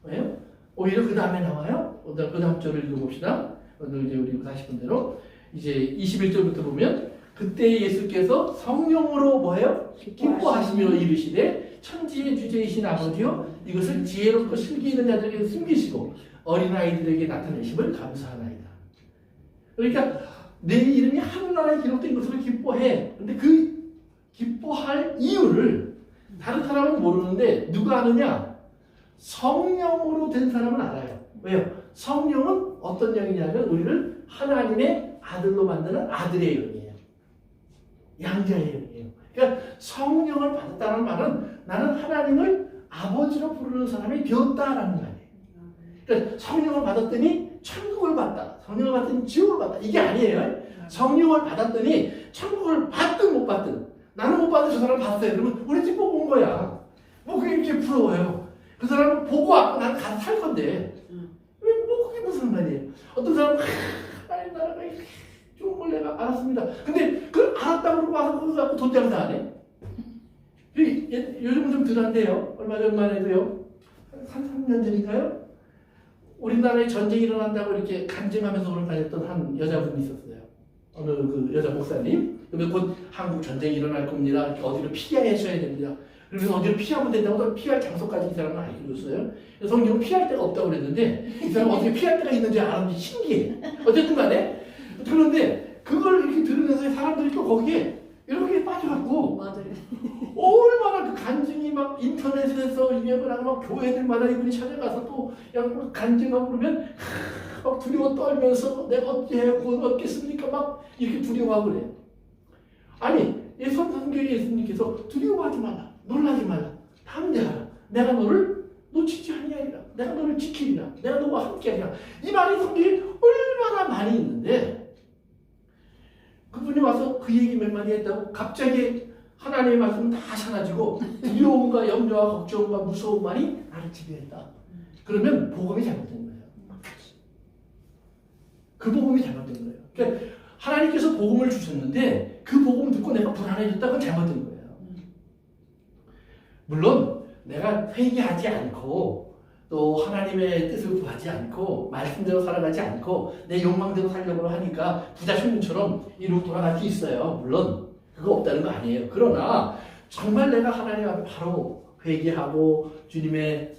뭐예요? 오히려 그 다음에 나와요. 오늘 그 다음 절을 읽어봅시다. 오늘 이제 우리 40분 대로 이제 21절부터 보면 그때 예수께서 성령으로 뭐예요? 기뻐하시며 이르시되 천지의 주제이신 아버지여 이것을 지혜롭고 슬기 있는 자들에게 숨기시고 어린아이들에게 나타내심을 감사하나이다. 그러니까 내 이름이 하늘나라에 기록된 것으로 기뻐해. 근데 그 기뻐할 이유를 다른 사람은 모르는데 누가 아느냐? 성령으로 된 사람은 알아요. 왜요? 성령은 어떤 영이냐면 우리를 하나님의 아들로 만드는 아들의 영이에요. 양자의 영이에요. 그러니까 성령을 받았다는 말은 나는 하나님을 아버지로 부르는 사람이 되었다라는 말이에요. 그러니까 성령을 받았더니 천국을 받다. 성령을 받았더니 지옥을 받다. 이게 아니에요. 성령을 받았더니 천국을 받든 못 받든 나는 못 받은 저 사람 봤어요. 그러면 우리 집 보고 온 거야. 뭐 그게 이렇게 부러워요. 그 사람은 보고 왔고 나는 가서 살 건데 뭐 그게 무슨 말이에요. 어떤 사람은 하나님 나라가 좋은 걸 내가 알았습니다. 근데 그걸 알았다고 그러고 와서 그거 갖고 돈 장사 안 해? 요즘은 좀 덜한데요. 얼마 전만 해도요. 한 3년 전인가요? 우리나라에 전쟁이 일어난다고 이렇게 간증하면서 그걸 다녔던 한 여자분이 있었어요. 어느 그 여자 목사님. 그러면 곧 한국 전쟁이 일어날 겁니다. 이렇게 어디로 피하셔야 됩니다. 그래서 어디로 피하면 된다고 피할 장소까지 이 사람은 알려줬어요. 성경은 피할 데가 없다고 그랬는데 이 사람은 어떻게 피할 데가 있는지 알았는지 신기해. 어쨌든 간에 그런데 그걸 이렇게 들으면서 사람들이 또 거기에 이렇게 빠져갖고 얼마나 그 간증이 막 인터넷에서 유명을 하고 막 교회들마다 이분이 찾아가서 또 그냥 간증하고 그러면 막 두려워 떨면서 내가 어떻게 구원 얻겠습니까? 막 이렇게 두려워하고 그래요. 아니 성경에 예수님께서 두려워하지 말라, 놀라지 말라, 담대하라. 내가 너를 놓치지 아니하리라. 내가 너를 지키리라. 내가 너와 함께하리라. 이 말이 성경에 얼마나 많이 있는데 그분이 와서 그 얘기 몇 마디 했다고 갑자기 하나님의 말씀은 다 사라지고 두려움과 염려와 걱정과 무서움만이 나를 지배했다. 그러면 복음이 잘못된 거예요. 그 복음이 잘못된 거예요. 그러니까 하나님께서 복음을 주셨는데 그 복음 듣고 내가 불안해졌다고 잘못된 거예요. 물론 내가 회개하지 않고 또 하나님의 뜻을 구하지 않고 말씀대로 살아가지 않고 내 욕망대로 살려고 하니까 부자 손님처럼 이리로 돌아갈 수 있어요. 물론 그거 없다는 거 아니에요. 그러나 정말 내가 하나님 앞에 바로 회개하고 주님의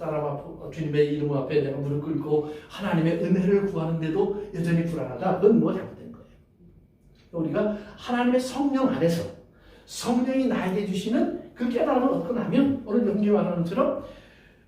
이름 앞에 내가 무릎 꿇고 하나님의 은혜를 구하는데도 여전히 불안하다. 그건 뭐 잘못된 거예요. 우리가 하나님의 성령 안에서 성령이 나에게 주시는 그 깨달음을 얻고 나면 오늘 영계 말하는 것처럼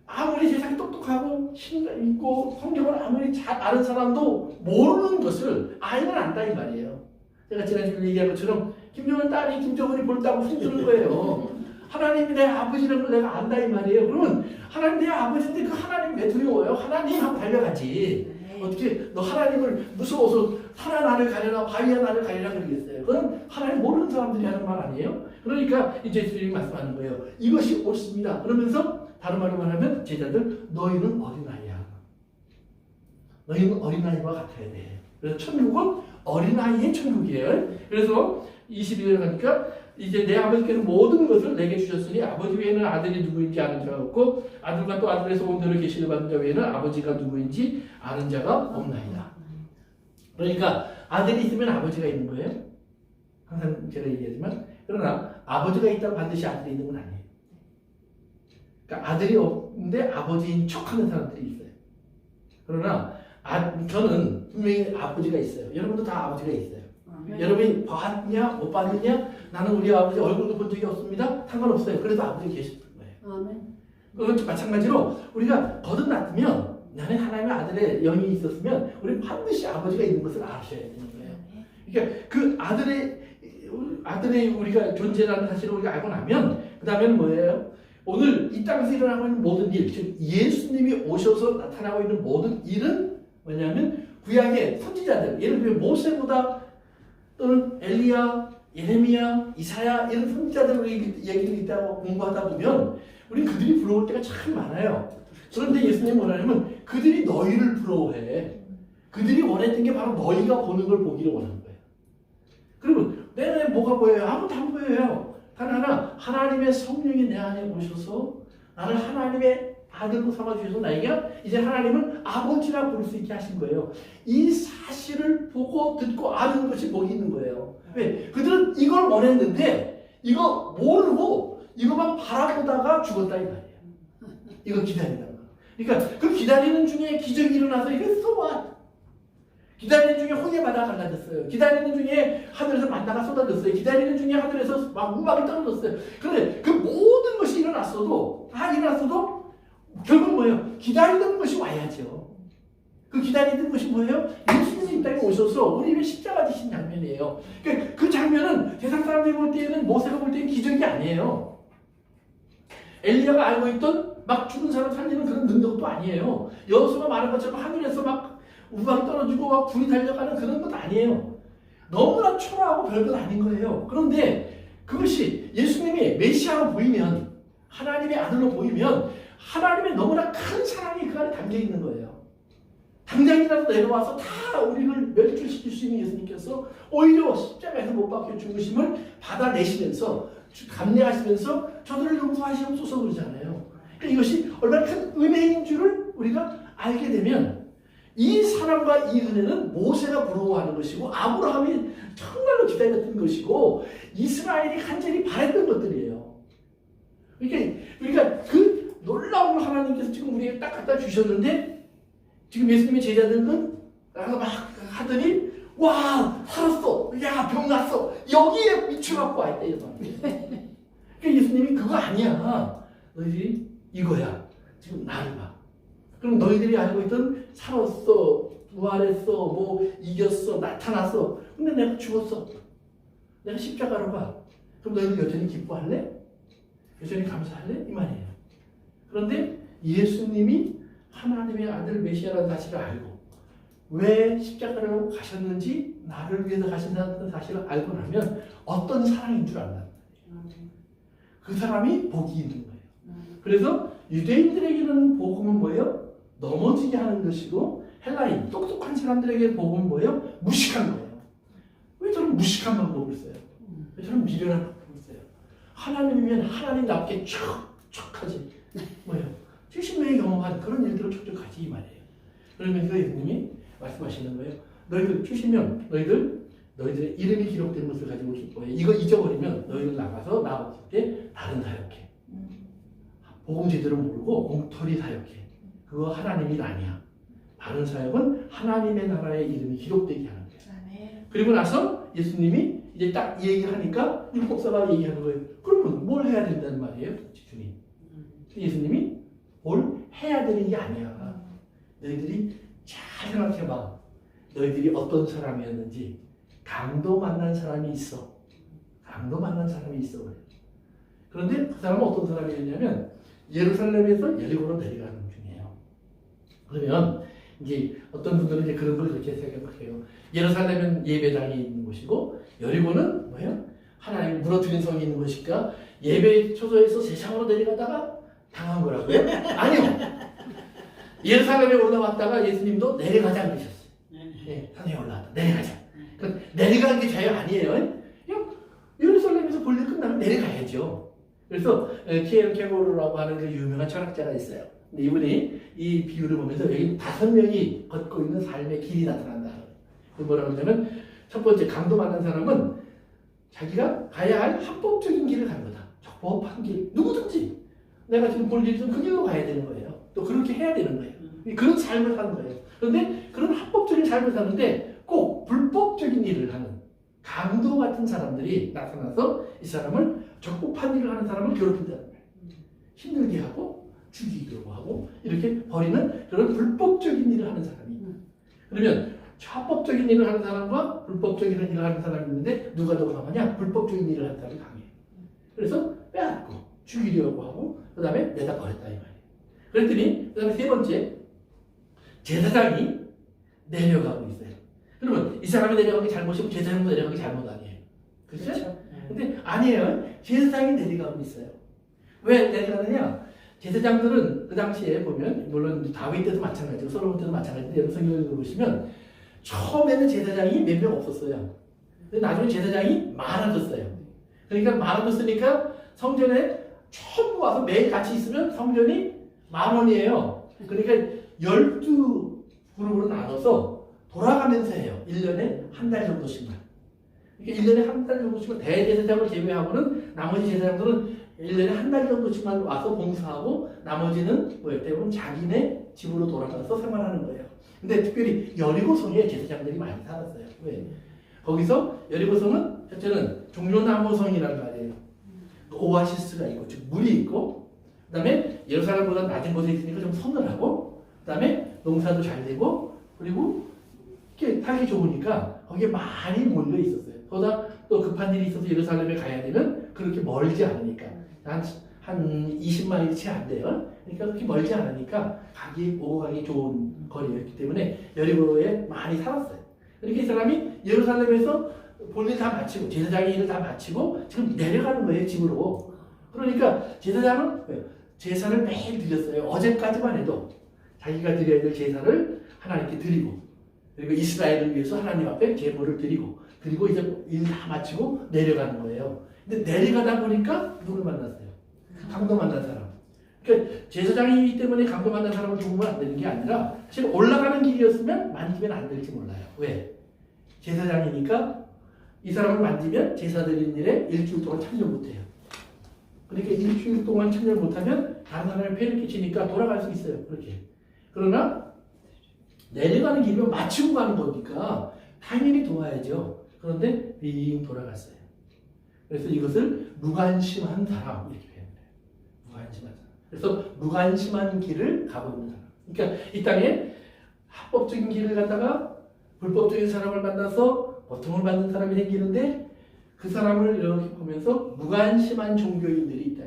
아무리 세상이 똑똑하고 신뢰 있고 성경을 아무리 잘 아는 사람도 모르는 것을 알면 안다 이 말이에요. 제가 지난주에 얘기한 것처럼 김정은 딸이 김정은이 볼다고 힘주는 거예요. 하나님이 내 아버지라는 걸 내가 안다 이 말이에요. 그러면 하나님 내 아버지인데 그 하나님 왜 두려워요? 하나님 하고 달려가지. 어떻게 너 하나님을 무서워서 산하 나를 가려나 바위야 나를 가려나 그러겠어요. 그건 하나님 모르는 사람들이 하는 말 아니에요? 그러니까 이제 주님이 말씀하는 거예요. 이것이 옳습니다. 그러면서 다른 말로 말하면 제자들 너희는 어린아이야. 너희는 어린아이와 같아야 돼. 그래서 천국은 어린아이의 천국이에요. 그래서 22절 가니까 이제 내 아버지께서 모든 것을 내게 주셨으니 아버지 외에는 아들이 누구인지 아는 자가 없고 아들과 또 아들에서 온 대로 계시를 받은 자 외에는 아버지가 누구인지 아는 자가 없나이다. 그러니까 아들이 있으면 아버지가 있는 거예요. 항상 제가 얘기하지만 그러나 아버지가 있다고 반드시 아들이 있는 건 아니에요. 그러니까 아들이 없는데 아버지인 척하는 사람들이 있어요. 그러나 저는 분명히 아버지가 있어요. 여러분도 다 아버지가 있어요. 여러분이 봤냐 못 봤느냐 나는 우리 아버지 얼굴도 본 적이 없습니다. 상관없어요. 그래도 아버지 계셨던 거예요. 아멘. 그것도 마찬가지로 우리가 거듭났으면 나는 하나님의 아들의 영이 있었으면 우리는 반드시 아버지가 있는 것을 아셔야 되는 거예요. 그러니까 그 아들의 우리가 존재라는 사실을 우리가 알고 나면 그 다음에는 뭐예요? 오늘 이 땅에서 일어나고 있는 모든 일, 즉 예수님이 오셔서 나타나고 있는 모든 일은 뭐냐면 구약의 선지자들, 예를 들면 모세보다 또는 엘리야, 예레미야, 이사야 이런 선지자들 얘기들이 있다고 공부하다 보면 우리 그들이 부러울 때가 참 많아요. 그런데 예수님이 뭐냐면 그들이 너희를 부러워해. 그들이 원했던 게 바로 너희가 보는 걸 보기를 원하는 거예요. 그러면 내내 뭐가 보여요? 아무것도 안 보여요. 단 하나, 하나님의 성령이 내 안에 오셔서 나를 하나님의 아들로 삼아주셔서 나에게 이제 하나님을 아버지라 부를 수 있게 하신 거예요. 이 사실을 보고 듣고 아는 것이 복이 있는 거예요. 왜? 그들은 이걸 원했는데 이거 모르고 이것만 바라보다가 죽었다 이 말이에요. 이거 기다린다는 거. 그러니까 그 기다리는 중에 기적이 일어나서 이게 쏘아. 기다리는 중에 홍해바다가 갈라졌어요. 기다리는 중에 하늘에서 만나가 쏟아졌어요. 기다리는 중에 하늘에서 막 우박이 떨어졌어요. 그런데 그 모든 것이 다 일어났어도 결국 뭐예요? 기다리는 것이 와야죠. 그 기다리는 것이 뭐예요? 예수님이 이 땅에 오셔서 우리 위해 십자가 지신 장면이에요. 그러니까 그 장면은 세상 사람들이 볼 때는 모세가 볼 때는 기적이 아니에요. 엘리야가 알고 있던 막 죽은 사람 살리는 그런 능력도 아니에요. 여호수아가 말한 것처럼 하늘에서 막 우박이 떨어지고 막 불이 달려가는 그런 것 아니에요. 너무나 초라하고 별것 아닌 거예요. 그런데 그것이 예수님이 메시아로 보이면 하나님의 아들로 보이면 하나님의 너무나 큰 사랑이 그 안에 담겨 있는 거예요. 당장이라도 내려와서 다 우리를 멸절시킬 수 있는 예수님께서 오히려 십자가에서 못 박혀 죽으심을 받아내시면서 감내하시면서 저들을 용서하시옵소서 그러잖아요. 그러니까 이것이 얼마나 큰 은혜인 줄을 우리가 알게 되면 이 사랑과 이 은혜는 모세가 부러워하는 것이고 아브라함이 정말로 기다렸던 것이고 이스라엘이 간절히 바랬던 것들이에요. 그러니까 그 놀라운 걸 하나님께서 지금 우리에게 딱 갖다 주셨는데 지금 예수님의 제자들은 나가서 막 하더니 와 살았어, 야 병 났어, 여기에 미쳐갖고 와있다 이런 말이에요. 그러니까 예수님이 그거 아니야. 너희들이 이거야. 지금 나를 봐. 그럼 너희들이 알고 있던 살았어, 부활했어, 뭐 이겼어, 나타났어. 근데 내가 죽었어. 내가 십자가로 가. 그럼 너희들 여전히 기뻐할래? 여전히 감사할래? 이 말이에요. 그런데 예수님이 하나님의 아들 메시아라는 사실을 알고 왜 십자가로 가셨는지 나를 위해서 가신다는 사실을 알고 나면 어떤 사랑인 줄 안다. 그 사람이 복이 있는 거예요. 그래서 유대인들에게는 복음은 뭐예요? 넘어지게 하는 것이고 헬라인, 똑똑한 사람들에게 복음은 뭐예요? 무식한 거예요. 왜 저런 무식한 방법을 써요? 왜 저런 미련한 방법을 써요? 하나님이면 하나님답게 촉촉하지. 뭐예요? 70명이 경험한 그런 일들을 촉촉하지 이 말이에요. 그러면서 예수님이 말씀하시는 거예요. 너희들 70명, 너희들의 이름이 기록된 것을 가지고 기뻐해. 이거 잊어버리면 너희들 나가서 나왔을 때 다른 사역해. 복음 제대로 모르고 엉터리 사역해. 그거 하나님이 아니야. 바른 사역은 하나님의 나라의 이름이 기록되게 하는 거예요. 그리고 나서 예수님이 이제 딱 이 얘기를 하니까 율법사가 얘기하는 거예요. 그러면 뭘 해야 된다는 말이에요? 주님. 예수님이 뭘 해야 되는 게 아니야. 너희들이 잘 생각해봐. 너희들이 어떤 사람이었는지. 강도 만난 사람이 있어. 강도 만난 사람이 있어. 그런데 그 사람은 어떤 사람이었냐면 예루살렘에서 여리고로 내려가는 중이에요. 그러면 이제 어떤 분들은 이제 그런 걸 그렇게 생각해요. 예루살렘은 예배당이 있는 곳이고 여리고는 뭐예요? 하나님 무너뜨린 성이 있는 곳이니까 예배 초소에서 세상으로 내려가다가 당한 거라고요? 아니요. 예루살렘에 올라왔다가 예수님도 내려가자 그러셨어요. 네, 산에 올라왔다. 내려가자. 내려가는 게 자유 아니에요. 그냥 예루살렘에서 볼일 끝나면 내려가야죠. 그래서 키엘 케고르라고 하는 그 유명한 철학자가 있어요. 근데 이분이 이 비유를 보면서 여기 5명이 걷고 있는 삶의 길이 나타난다. 그 뭐라고 하냐면 첫 번째 강도 만난 사람은 자기가 가야 할 합법적인 길을 간 거다. 적법한 길. 누구든지 내가 지금 볼 일은 그 길로 가야 되는 거예요. 또 그렇게 해야 되는 거예요. 그런 삶을 사는 거예요. 그런데 그런 합법적인 삶을 사는데 꼭 불법적인 일을 하는 강도 같은 사람들이 나타나서 이 사람을 적법한 일을 하는 사람을 괴롭힌다는 거예요. 힘들게 하고 죽이기도 하고 이렇게 버리는 그런 불법적인 일을 하는 사람이 그러면 합법적인 일을 하는 사람과 불법적인 일을 하는 사람이 있는데 누가 더 강하냐? 불법적인 일을 하는 사람이 강해요. 그래서 빼앗고 죽이려고 하고 그 다음에 내다 버렸다 이 말이에요. 그랬더니 그 다음에 세 번째 제사장이 내려가고 있어요. 그러면 이 사람이 내려가기 잘못이고 제사장도 내려가기 잘못 아니에요. 그렇죠? 근데 아니에요. 제사장이 내려가고 있어요. 왜 내려가느냐? 제사장들은 그 당시에 보면 물론 다윗 때도 마찬가지고 솔로몬 때도 마찬가지인데 성경을 보시면 처음에는 제사장이 몇 명 없었어요. 근데 나중에 제사장이 많아졌어요. 그러니까 많아졌으니까 성전에 전부 와서 매일 같이 있으면 성전이 10,000원이에요. 그러니까 12그룹으로 나눠서 돌아가면서 해요. 1년에 한 달 정도씩만. 그러니까 1년에 한 달 정도씩만 대제사장을 제외하고는 나머지 제사장들은 1년에 한 달 정도씩만 와서 봉사하고 나머지는 뭐예요? 대부분 자기네 집으로 돌아가서 생활하는 거예요. 근데 특별히 여리고성에 제사장들이 많이 살았어요. 왜? 거기서 여리고성은 첫째는 종려나무성이라는 말이에요. 오아시스가 있고 즉 물이 있고 그 다음에 예루살렘보다 낮은 곳에 있으니까 좀 서늘하고 그 다음에 농사도 잘 되고 그리고 이렇게 타기 좋으니까 거기에 많이 몰려 있었어요. 거기다 또 급한 일이 있어서 예루살렘에 가야 되면 그렇게 멀지 않으니까 한 20마일이 채 안 돼요. 그러니까 그렇게 멀지 않으니까 오고 가기 좋은 거리였기 때문에 여리고에 많이 살았어요. 그러니까 이 사람이 예루살렘에서 볼일 다 마치고 제사장의 일을 다 마치고 지금 내려가는 거예요 집으로. 그러니까 제사장은 제사를 매일 드렸어요. 어제까지만 해도 자기가 드려야 될 제사를 하나님께 드리고 그리고 이스라엘을 위해서 하나님 앞에 제물을 드리고 그리고 이제 일 다 마치고 내려가는 거예요. 근데 내려가다 보니까 누굴 만났어요? 강도 만난 사람. 그러니까 제사장이기 때문에 강도 만난 사람을 죽으면 안 되는 게 아니라 지금 올라가는 길이었으면 만지면 안 될지 몰라요. 왜? 제사장이니까 이 사람을 만지면 제사 드리는 일에 일주일 동안 참여 못해요. 그러니까 일주일 동안 참여 못하면 다른 사람에 폐를 끼치니까 돌아갈 수 있어요. 그렇게. 그러나 내려가는 길이면 마치고 가는 거니까 당연히 도와야죠. 그런데 빙 돌아갔어요. 그래서 이것을 무관심한 사람 이렇게 표현해요. 무관심한 사람. 그래서 무관심한 길을 가고 있는 사람. 그러니까 이 땅에 합법적인 길을 갔다가 불법적인 사람을 만나서 고통을 받는 사람이 생기는데 그 사람을 이렇게 보면서 무관심한 종교인들이 있다.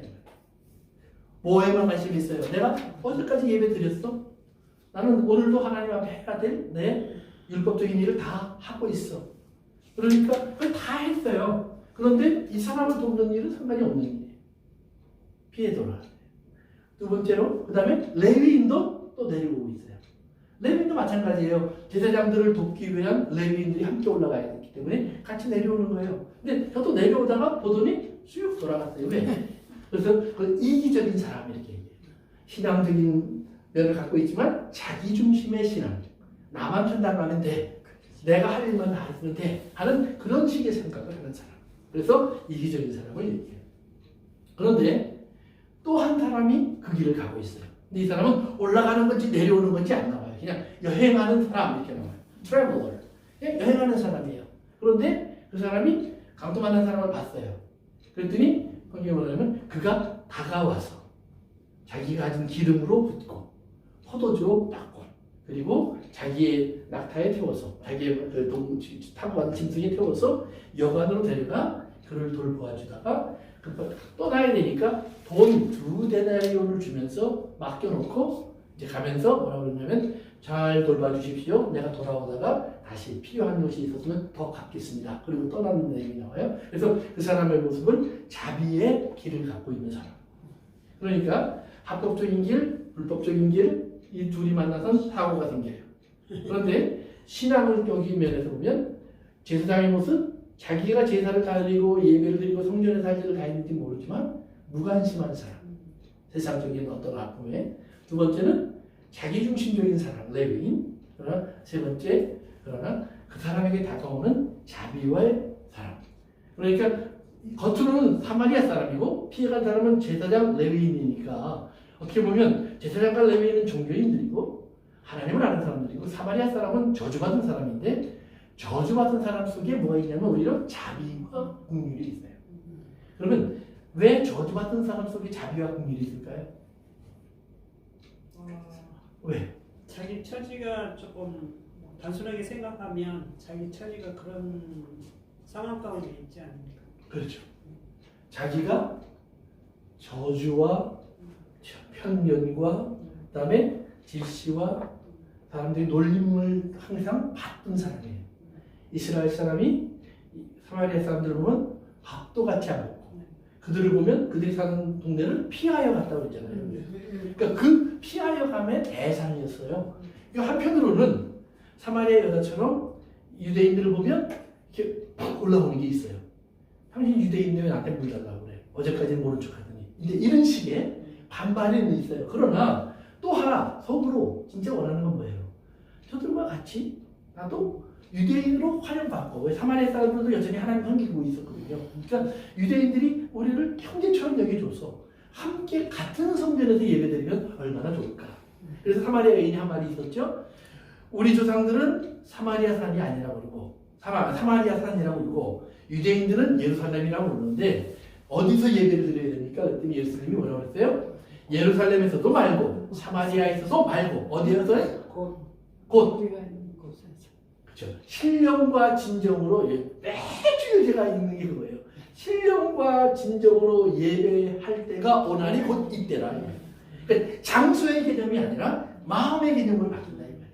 뭐에만 관심이 있어요? 내가 어제까지 예배 드렸어? 나는 오늘도 하나님 앞에 해야 될 내 율법적인 일을 다 하고 있어. 그러니까 그걸 다 했어요. 그런데 이 사람을 돕는 일은 상관이 없는 일이에요. 피해 돌아가요. 두 번째로 그 다음에 레위인도 또 내려오고 있어요. 레위인도 마찬가지예요. 제사장들을 돕기 위한 레위인들이 함께 올라가야 되기 때문에 같이 내려오는 거예요. 근데 저도 내려오다가 보더니 쑥 돌아갔어요. 왜? 그래서 그 이기적인 사람 이렇게 얘기해요. 신앙적인 면을 갖고 있지만 자기 중심의 신앙. 나만 판단하면 돼. 내가 할 일만 다 했으면 돼. 하는 그런 식의 생각을 하는 사람. 그래서 이기적인 사람을 얘기해요. 그런데 또 한 사람이 그 길을 가고 있어요. 근데 이 사람은 올라가는 건지 내려오는 건지 안 나와요. 그냥 여행하는 사람 이렇게 나와요. 트래블러. 여행하는 사람이에요. 그런데 그 사람이 강도 만난 사람을 봤어요. 그랬더니 성경에 뭐냐면 그가 다가와서 자기가 가진 기름으로 붓고 포도주로 닦고 그리고 자기의 낙타에 태워서 자기의 타고 가는 짐승에 태워서 여관으로 데려가 그를 돌보아주다가 떠나야 되니까 돈 2데나리온을 주면서 맡겨놓고 이제 가면서 뭐라고 그러냐면 잘 돌봐주십시오. 내가 돌아오다가 다시 필요한 것이 있었으면 더 갚겠습니다. 그리고 떠나는 내용이 나와요. 그래서 그 사람의 모습은 자비의 길을 갖고 있는 사람. 그러니까 합법적인 길, 불법적인 길, 이 둘이 만나서 사고가 생겨요. 그런데 신앙을 여기 면에서 보면 제사장의 모습, 자기가 제사를 드리고 예배를 드리고 성전에 살지를 다 했는지 모르지만 무관심한 사람. 세상적인 어떤 아픔에. 두 번째는 자기중심적인 사람, 레위인. 그러나 세 번째, 그러나 그 사람에게 다가오는 자비와의 사람. 그러니까 겉으로는 사마리아 사람이고 피해간 사람은 제사장 레위인이니까 어떻게 보면 제사장과 레위인은 종교인들이고 하나님을 아는 사람들이고 사마리아 사람은 저주받은 사람인데 저주받은 사람 속에 뭐가 있냐면 오히려 자비와 긍휼이 있어요. 그러면 왜 저주받은 사람 속에 자비와 긍휼이 있을까요? 왜? 자기 처지가 조금 단순하게 생각하면 자기 처지가 그런 상황 가운데 있지 않습니까? 그렇죠. 자기가 저주와 편견과 그다음에 질시와 사람들이 놀림을 항상 받던 사람이에요. 이스라엘 사람이 사마리아 사람들을 보면 밥도 같이 안 먹고 그들을 보면 그들이 사는 동네를 피하여 갔다고 그랬잖아요. 그러니까 그 피하여 감의 대상이었어요. 한편으로는 사마리아 여자처럼 유대인들을 보면 이렇게 팍 올라오는 게 있어요. 당신 유대인인데 왜 나한테 물 달라고 그래? 어제까지는 모른 척 하더니. 이제 이런 식의 반발이 있어요. 그러나 또 하나 속으로 진짜 원하는 건 뭐예요? 저들과 같이 나도 유대인으로 활용받고 왜 사마리아 사람들도 여전히 하나님 섬기고 있었거든요. 그러니까 유대인들이 우리를 형제처럼 여겨줘서 함께 같은 성전에서 예배드리면 얼마나 좋을까. 그래서 사마리아 여인이 한 말이 있었죠. 우리 조상들은 사마리아 산이 아니라고 그러고 사마리아 산이라고 그러고 유대인들은 예루살렘이라고 그러는데 어디서 예배를 드려야 됩니까? 그랬더니 예수님이 뭐라고 했어요? 예루살렘에서도 말고 사마리아에서도 말고 어디에서요? 곧 그렇죠. 신령과 진정으로 매주 제가 읽는 게 그거예요. 신령과 진정으로 예배할 때가 오나니 곧 이때라. 그러니까 장소의 개념이 아니라 마음의 개념을 바뀐다 이 말이에요.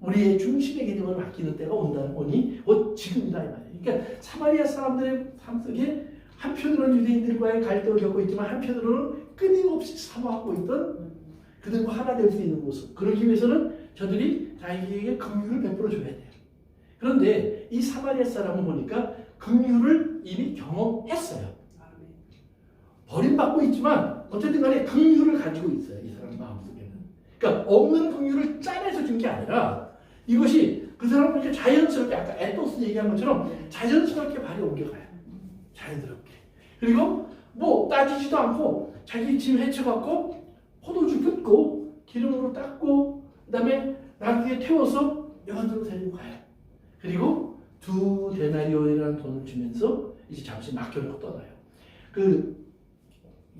우리의 중심의 개념을 바뀌는 때가 오니 곧 지금이다 이 말이에요. 그러니까 사마리아 사람들의 삶 속에 한편으로는 유대인들과의 갈등을 겪고 있지만 한편으로는 끊임없이 사모하고 있던 그들과 하나 될 수 있는 모습. 그러기 위해서는 저들이 자기에게 긍휼을 베풀어 줘야 돼요. 그런데 이 사마리아 사람은 보니까 긍휼을 이미 경험했어요. 버림받고 있지만 어쨌든 간에 긍휼을 가지고 있어요. 이 사람 마음속에는. 그러니까 없는 긍휼을 짜내서 준 게 아니라 이것이 그 사람은 자연스럽게 아까 에토스 얘기한 것처럼 자연스럽게 발이 옮겨가요. 자연스럽게. 그리고 뭐 따지지도 않고 자기 짐 헤쳐갖고 포도주 붓고 기름으로 닦고 그다음에 나귀에 태워서 여관으로 데리고 가요. 그리고 2데나리온이라는 돈을 주면서 이제 잠시 맡겨놓고 떠나요. 그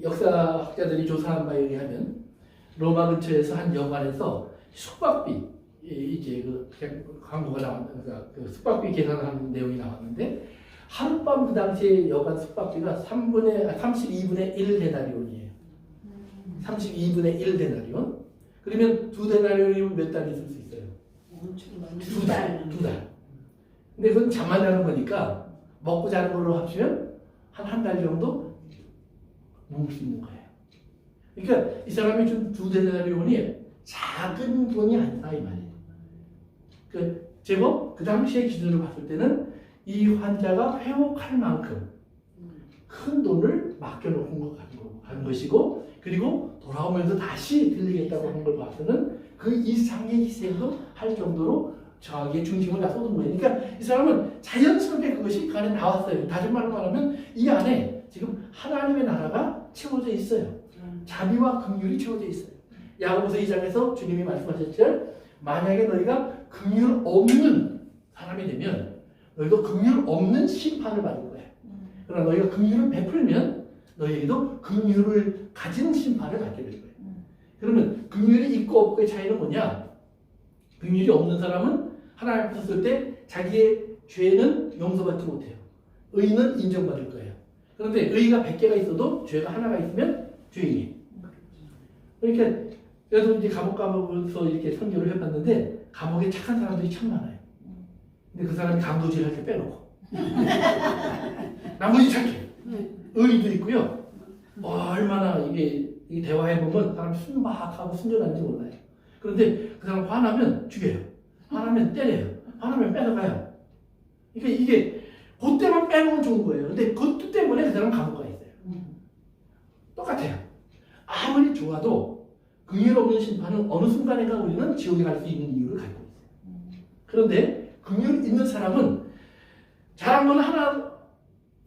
역사학자들이 조사한 바에 의하면 로마 근처에서 한 여관에서 숙박비 이제 그 광고가 나왔는데 그 숙박비 계산하는 내용이 나왔는데 하룻밤 그 당시에 여관 숙박비가 32분의 1 데나리온이에요. 32분의 1 데나리온. 그러면 2 데나리온이면 몇 달 있을 수 있어요? 엄청 많이. 2달. 2달. 근데 그건 잠만 자는 거니까 먹고 자는 걸로 합치면 한 달 정도 묵을 수 있는 거예요. 그러니까 이 사람이 준 2 데나리온이 작은 돈이 아니다 이 말이에요. 그 제법 그 당시의 기준으로 봤을 때는 이 환자가 회복할 만큼 큰 돈을 맡겨놓은 한 것이고, 그리고 돌아오면서 다시 들리겠다고 하는 걸 봐서는 그 이상의 희생도 할 정도로 자기의 중심을 다 쏟은 거예요. 그러니까 이 사람은 자연스럽게 그것이 그 안에 나왔어요. 다른 말로 말하면 이 안에 지금 하나님의 나라가 채워져 있어요. 자비와 긍휼이 채워져 있어요. 야고보서 2장에서 주님이 말씀하셨죠. 만약에 너희가 긍휼 없는 사람이 되면 너희도 긍휼 없는 심판을 받을 거야. 그러나 너희가 긍휼을 베풀면 너희에게도 긍휼을 가진 심판을 받게 될 거예요. 그러면 긍휼이 있고 없고의 차이는 뭐냐? 긍휼이 없는 사람은 하나님 앞에 섰을 때 자기의 죄는 용서받지 못해요. 의는 인정받을 거예요. 그런데 의가 100개가 있어도 죄가 하나가 있으면 죄인이에요. 그러니까 그래서 이제 감옥 가면서 이렇게 선교를 해봤는데 감옥에 착한 사람들이 참 많아요. 근데 그 사람이 강도질 할 때 빼놓고 나머지 착해. 의의도 있고요. 얼마나 이게 대화해보면 사람이 순박하고 순전한지 몰라요. 그런데 그 사람 화나면 죽여요. 화나면 때려요. 화나면 뺏어가요. 그러니까 이게 그때만 빼놓으면 좋은 거예요. 근데 그것 때문에 그 사람은 감옥 가 있어요. 똑같아요. 아무리 좋아도 긍휼 없는 심판은 어느 순간인가 우리는 지옥에 갈 수 있는 이유를 가지고 있어요. 그런데 긍휼 있는 사람은 잘한 건 하나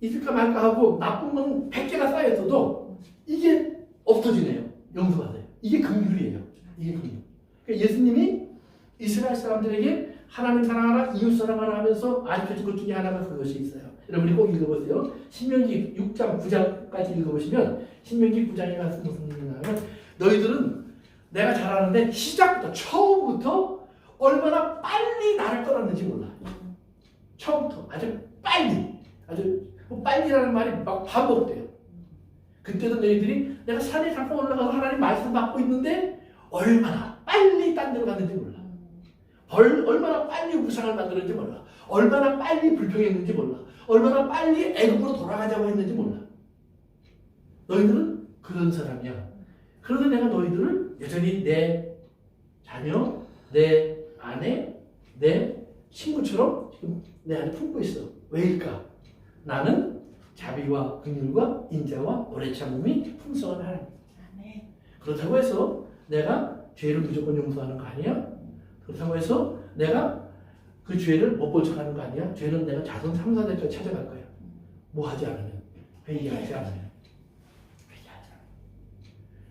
있을까 말까 하고 나쁜 건 100개가 쌓였어도 이게 없어지네요. 용서받아요. 이게 긍휼이에요. 이게 긍휼. 그러니까 예수님이 이스라엘 사람들에게 하나님 사랑하라, 이웃 사랑하라 하면서 가르쳐준 것 중에 하나가 그것이 있어요. 여러분이 꼭 읽어보세요. 신명기 6장, 9장까지 읽어보시면 신명기 9장에 가서 무슨 얘기가 나면 너희들은 내가 잘하는데 시작부터 처음부터 얼마나 빨리 나를 떠났는지 몰라. 처음부터 아주 빨리, 아주 빨리라는 말이 막 반복돼요. 그때도 너희들이 내가 산에 잠깐 올라가서 하나님 말씀 받고 있는데 얼마나 빨리 딴 데로 갔는지 몰라. 얼마나 빨리 우상을 만들었는지 몰라. 얼마나 빨리 불평했는지 몰라. 얼마나 빨리 애굽으로 돌아가자고 했는지 몰라. 너희들은 그런 사람이야. 그런데 내가 너희들을 여전히 내 자녀, 내 아내, 내 친구처럼 지금 내 안에 품고 있어. 왜일까? 나는 자비와 긍휼과 인자와 오래 참음이 풍성한 하나님. 그렇다고 해서 내가 죄를 무조건 용서하는 거 아니야? 그렇다고 해서 내가 그 죄를 못 볼 척하는 거 아니야? 죄는 내가 자손 3, 4대까지 찾아갈 거야. 뭐 하지 않으면, 회개하지 않으면.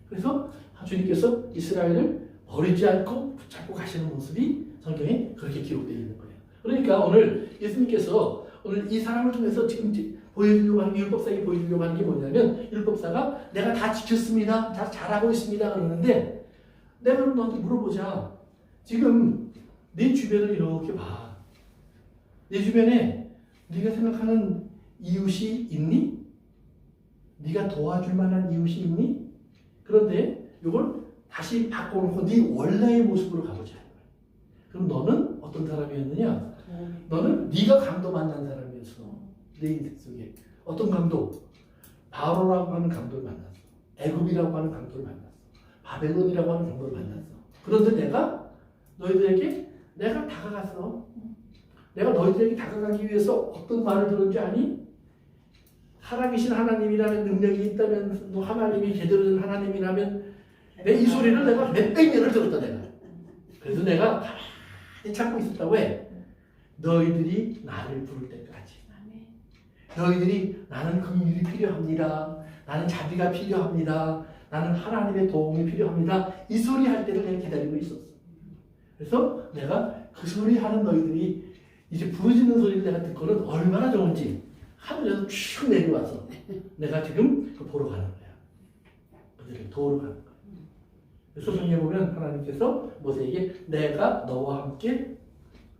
그래서 주님께서 이스라엘을 버리지 않고 붙잡고 가시는 모습이 성경에 그렇게 기록되어 있는 거예요. 그러니까 오늘 예수님께서 오늘 이 사람을 통해서 지금 보여주려고 하는 율법사에게 보여주려고 하는 게 뭐냐면 율법사가 내가 다 지켰습니다. 다 잘하고 있습니다. 그러는데 내가 그럼 너한테 물어보자. 지금 네 주변을 이렇게 봐. 내 주변에 네가 생각하는 이웃이 있니? 네가 도와줄 만한 이웃이 있니? 그런데 이걸 다시 바꿔놓고 네 원래의 모습으로 가보자. 그럼 너는 어떤 사람이었느냐? 너는 네가 강도 만난 사람이었어. 내 인생 속에. 어떤 강도? 바로라고 하는 강도를 만났어. 애굽이라고 하는 강도를 만났어. 바벨론이라고 하는 강도를 만났어. 그런데 내가 너희들에게 내가 다가갔어. 내가 너희들에게 다가가기 위해서 어떤 말을 들었는지 아니? 살아계신 하나님이라면 능력이 있다면 또 하나님이 제대로 된 하나님이라면 내 이 소리를 내가 몇백 년을 들었다 내가. 그래서 내가 가만히 찾고 있었다고 해. 너희들이 나를 부를 때까지. 너희들이 나는 긍휼이 필요합니다. 나는 자비가 필요합니다. 나는 하나님의 도움이 필요합니다. 이 소리 할 때를 내가 기다리고 있었어. 그래서 내가 그 소리 하는 너희들이 이제 부르짖는 소리를 내가 듣고는 얼마나 좋은지 하늘에서 쭉 내려와서 내가 지금 그 보러 가는 거야. 그들을 도우러 가는 거야. 그래서 성경에 보면 하나님께서 모세에게 내가 너와 함께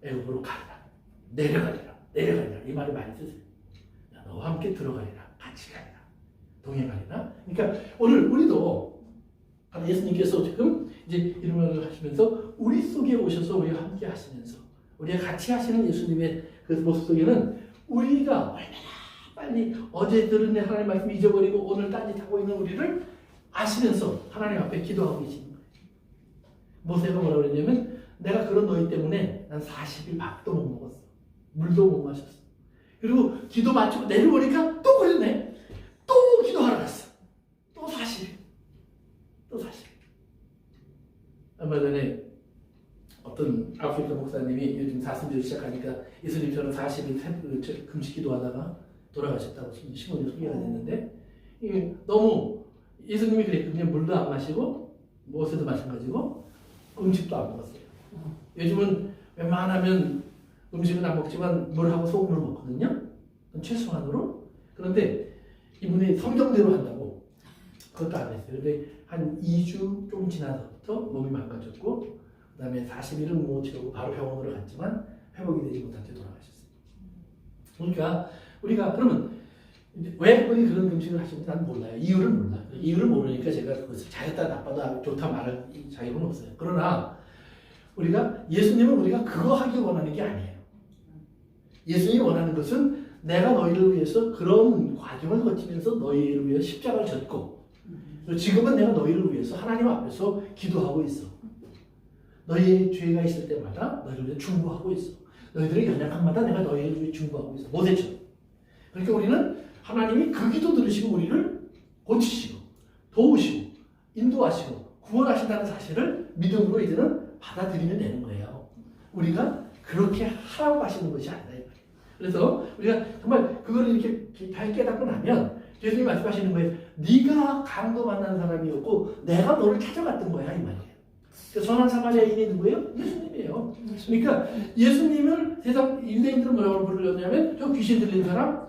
애굽으로 가리라. 내려가리라. 내려가리라. 이 말을 많이 쓰세요. 너와 함께 들어가리라. 같이 가리라. 동행하리라. 그러니까 오늘 우리도 예수님께서 지금 이제 이런 말을 하시면서 우리 속에 오셔서 우리와 함께 하시면서 우리가 같이 하시는 예수님의 그 모습 속에는 우리가 얼마나 빨리 어제 들은 하나님 말씀 잊어버리고 오늘 딴짓하고 있는 우리를 아시면서 하나님 앞에 기도하고 계시는 거예요. 모세가 뭐라고 그랬냐면 내가 그런 너희 때문에 난 40일 밥도 못 먹었어. 물도 못 마셨어. 그리고 기도 마치고 내려오니까 또 그랬네. 또 기도하러 갔어. 또 40일. 또 40일. 얼마 전에 어떤 아프리카 목사님이 요즘 사순절 시작하니까 예수님처럼 40일 금식 기도하다가 돌아가셨다고 신문에 소개가 됐는데 너무 예수님이 그랬거든요. 물도 안 마시고 모세도 마찬가지고 음식도 안 먹었어요. 요즘은 웬만하면 음식은 안 먹지만 물하고 소금을 먹거든요. 최소한으로. 그런데 이분이 성경대로 한다고 그것도 안 했어요. 근데 한 2주 좀 지나서부터 몸이 망가졌고 그 다음에 40일은 못 채우고 바로 병원으로 갔지만 회복이 되지 못한 채 돌아가셨어요. 그러니까 우리가 그러면 왜 그분이 그런 음식을 하시는지 난 몰라요. 이유를 몰라. 이유를 모르니까 제가 그것을 잘했다 나빠다 좋다 말할 자격은 없어요. 그러나 우리가 예수님은 우리가 그거 하기 원하는 게 아니에요. 예수님이 원하는 것은 내가 너희를 위해서 그런 과정을 거치면서 너희를 위해 십자가를 졌고 지금은 내가 너희를 위해서 하나님 앞에서 기도하고 있어. 너희의 죄가 있을 때마다 너희를 위해 중보하고 있어. 너희들의 연약함마다 내가 너희를 위해 중보하고 있어. 모세처럼. 그러니까 우리는 하나님이 그 기도 들으시고 우리를 고치시고 도우시고 인도하시고 구원하신다는 사실을 믿음으로 이제는 받아들이면 되는 거예요. 우리가 그렇게 하라고 하시는 것이 아니다. 그래서 우리가 정말 그걸 이렇게 잘 깨닫고 나면 예수님이 말씀하시는 거예요. 네가 강도 만난 사람이었고 내가 너를 찾아갔던 거야 이 말이에요. 그 선한 사마리아인이 누구예요? 예수님이에요. 그러니까 예수님을 세상 유대인들은 뭐라고 부르냐면 저 귀신 들린 사람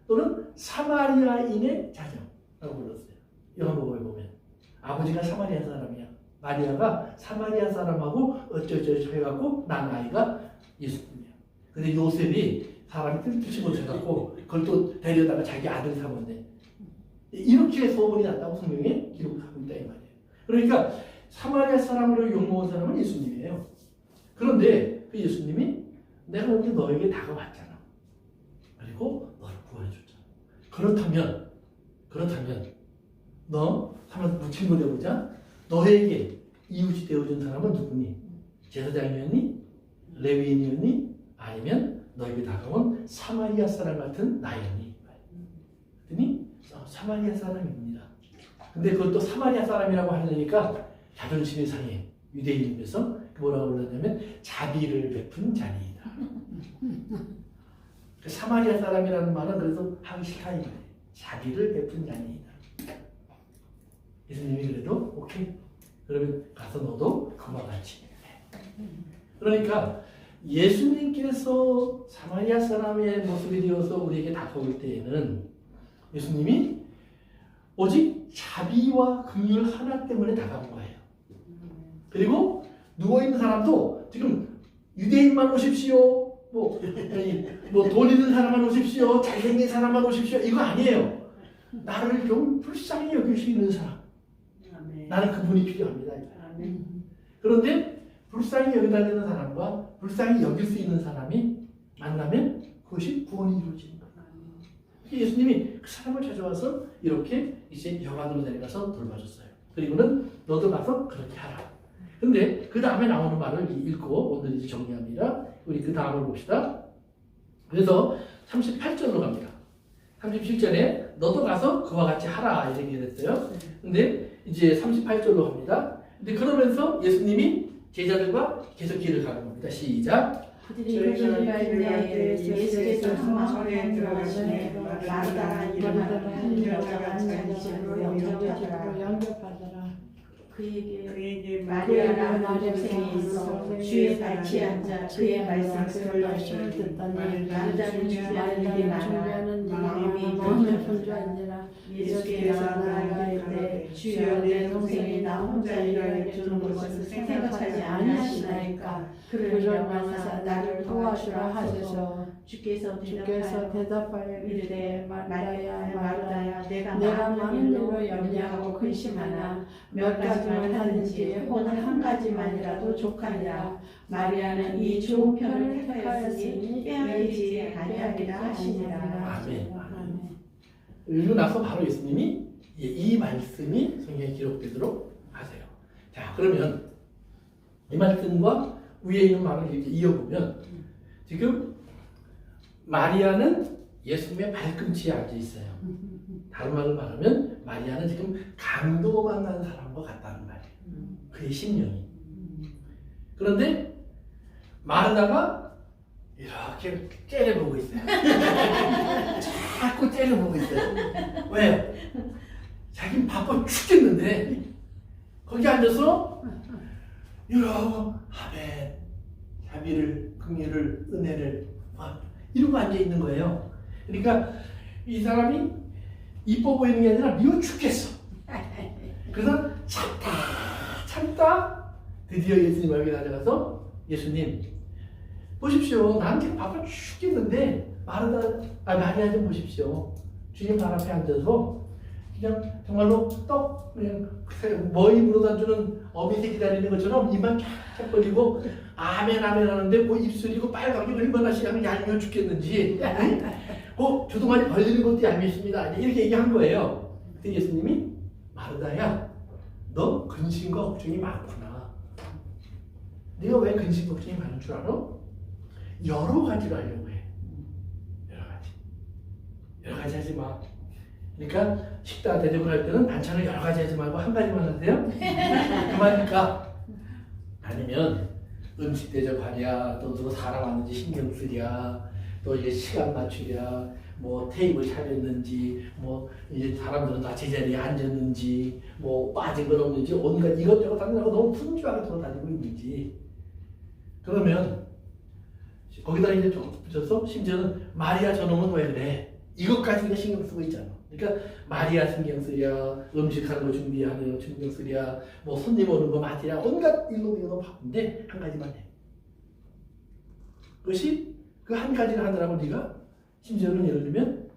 또는 사마리아인의 자녀라고 불렀어요. 요한복음에 보면 아버지가 사마리아 사람이야. 마리아가 사마리아 사람하고 어쩌저쩌 해갖고 난 아이가 예수님이야. 근데 요셉이 사람이 뜻이 못해갖고 그걸 또 데려다가 자기 아들 삼았네. 이렇게 소문이 났다고 성경에 기록하고 있다 이 말이에요. 그러니까 사마리아 사람으로 욕먹은 사람은 예수님이에요. 그런데 그 예수님이 내가 여기 너에게 다가왔잖아. 그리고 너를 구원해줬잖아. 그렇다면 너 한번 묻힌 거 해보자. 너에게 이웃이 되어준 사람은 누구니? 제사장이었니? 레위인이었니? 아니면 너에게 다가온 사마리아 사람 같은 나였니? 그랬더니 사마리아 사람입니다. 근데 그것도 사마리아 사람이라고 하려니까 자존심이 상해. 유대인에서 뭐라고 불렀냐면 자비를 베푼 자니이다. 사마리아 사람이라는 말은 그래서 하기 싫다 이 말이에요. 자비를 베푼 자니이다. 예수님이 그래도 오케이. 그러면 가서 너도 그와 같이 해. 그러니까 예수님께서 사마리아 사람의 모습이 되어서 우리에게 다가올 때에는 예수님이 오직 자비와 긍휼 하나 때문에 다가온 거예요. 그리고 누워있는 사람도 지금 유대인만 오십시오. 뭐 돈 있는 사람만 오십시오. 잘생긴 사람만 오십시오. 이거 아니에요. 나를 좀 불쌍히 여길 수 있는 사람. 나는 그분이 필요합니다. 그런데 불쌍히 여겨달라는 사람과 불쌍히 여길 수 있는 사람이 만나면 그것이 구원이 이루어지는 거예요. 예수님이 그 사람을 찾아와서 이렇게 이제 여관으로 내려가서 돌봐줬어요. 그리고는 너도 가서 그렇게 하라. 근데 그 다음에 나오는 말을 읽고 오늘 이제 정리합니다. 우리 그 다음을 봅시다. 그래서 38절로 갑니다. 37절에 너도 가서 그와 같이 하라 이렇게 됐어요. 근데 이제 38절로 갑니다. 근데 그러면서 예수님이 제자들과 계속 길을 가는 겁니다. 시작. 그들이 길을 갈 때 예수께서 성막에 들어가시매 마르다가 일어나 한 여자가 앉은 집으로 영접하더라. 그에게 마리아라는 동생이 있어 주의 발치에 앉아 그의 말씀을 듣더니 마르다는 준비하는 마음이 분주한지라. 예수께서 나아갈 때 주여 내 동생이 나 혼자 일하게 두는 것을 생각하지 아니하시나이까. 그를 명하사 나를 도와주라 하소서. 주께서 주께서 대답하여 이르되 이르되 마르다야 마르다야 마르다야 내가 내가 많은 일로 염려하고 근심하나 몇 가지만 하든지 혹은 한 가지만이라도 족하니라. 마리아는 이 좋은 편을 택하였으니 빼앗기지 아니하리라 하시니라. 아멘. 아멘. 읽고 나서 바로 예수님이 이 말씀이 성경에 기록되도록 하세요. 자, 그러면 이 말씀과 위에 있는 말을 이렇게 이어보면 지금 마리아는 예수님의 발꿈치에 앉아 있어요. 다른 말로 말하면 마리아는 지금 강도만난 사람과 같다는 말이에요. 그의 심령이. 그런데 마르다가 이렇게 째려보고 있어요. 자꾸 째려보고 있어요. 왜요? 자기는 바빠 죽겠는데 거기 앉아서 이러고 아멘, 자비를, 긍휼을, 은혜를 이러고 앉아 있는 거예요. 그러니까 이 사람이 이뻐 보이는 게 아니라 미워 죽겠어. 그래서 참다 드디어 예수님 앞에 나가서 예수님 보십시오. 나는 지금 바빠 죽겠는데 마리아 좀 보십시오. 주님 발 앞에 앉아서 그냥 정말로 그냥 머리 물어다 주는 어미새 기다리는 것처럼 입만 캬캬 벌리고 아멘 아멘 하는데 뭐 입술이고 빨갛게 얼마나 시간이 얄미워 죽겠는지 그 주둥아리 벌리는 것도 얄밉습니다. 이렇게 얘기한 거예요. 그때 예수님이 마르다야 너 근심과 걱정이 많구나. 네가 왜 근심 걱정이 많은 줄 알아? 여러 가지로 하려고 해. 여러 가지 하지 마. 그러니까 식사 대접을 할 때는 반찬을 여러 가지 하지 말고 한 가지만 하세요. 그만일까? 아니면 음식 대접하랴, 또 누가 사람 왔는지 신경 쓰랴, 또 이제 시간 맞추랴, 뭐 테이블 차렸는지, 뭐 이제 사람들은 다 제자리에 앉았는지, 뭐 빠진 건 없는지 온갖 이것저것 다니고 너무 분주하게 돌아다니고 있는지. 그러면 거기다 이제 좀 붙여서 심지어는 마리아 저놈은 왜 그래? 이것까지 신경 쓰고 있잖아. 그러니까 마리아 신경 쓰랴, 음식하는 거 준비하는 신경 쓰랴, 뭐 손님 오는 거 맞으랴, 온갖 일로 너무 바쁜데 한 가지만 해. 그것이 그 한 가지를 하느라고 네가 심지어는 예를 들면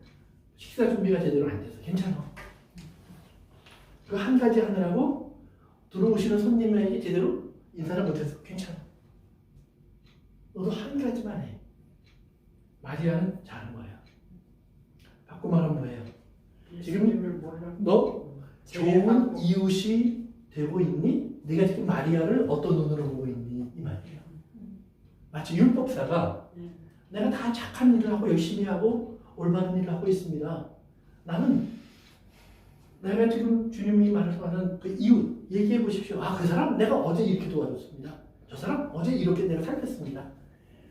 식사 준비가 제대로 안 돼서 괜찮아. 그 한 가지 하느라고 들어오시는 손님에게 제대로 인사를 못해서 괜찮아. 너도 한 가지만 해. 마리아는 잘한 거야. 바꿔 말하면 뭐예요? 지금 너 좋은 이웃이 되고 있니? 네가 지금 마리아를 어떤 눈으로 보고 있니? 이 말이에요. 마치 율법사가 내가 다 착한 일을 하고 열심히 하고 올바른 일을 하고 있습니다. 나는 내가 지금 주님이 말씀하는 그 이웃 얘기해 보십시오. 아, 그 사람 내가 어제 이렇게 도와줬습니다. 저 사람 어제 이렇게 내가 살폈습니다.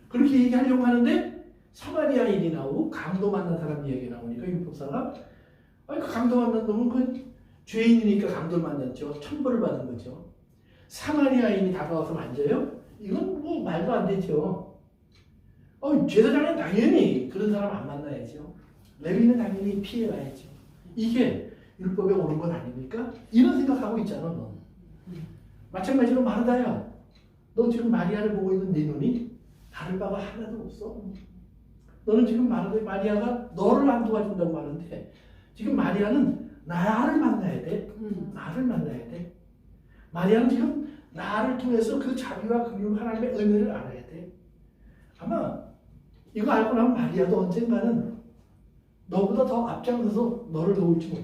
그렇게 얘기하려고 하는데 사마리아인이 나오고 강도 만난 사람 이야기 나오니까 율법사가 아니 그 강도 만난 놈은 그 죄인이니까 강도를 만났죠. 천벌을 받은 거죠. 사마리아인이 다가와서 만져요? 이건 뭐 말도 안 되죠. 제사장은 당연히 그런 사람 안 만나야죠. 레위는 당연히 피해가야죠. 이게 율법에 옳은 건 아닙니까? 이런 생각하고 있잖아 너. 마찬가지로 마르다야. 너 지금 마리아를 보고 있는 네 눈이 다를 바가 하나도 없어. 너는 지금 마리아가 너를 안 도와준다고 하는데 지금 마리아는 나를 만나야 돼. 나를 만나야 돼. 마리아는 지금 나를 통해서 그 자비와 긍휼 하나님의 은혜를 알아야 돼. 아마 이거 알고 나면 마리아도 언젠가는 너보다 더 앞장서서 너를 도울지 몰라.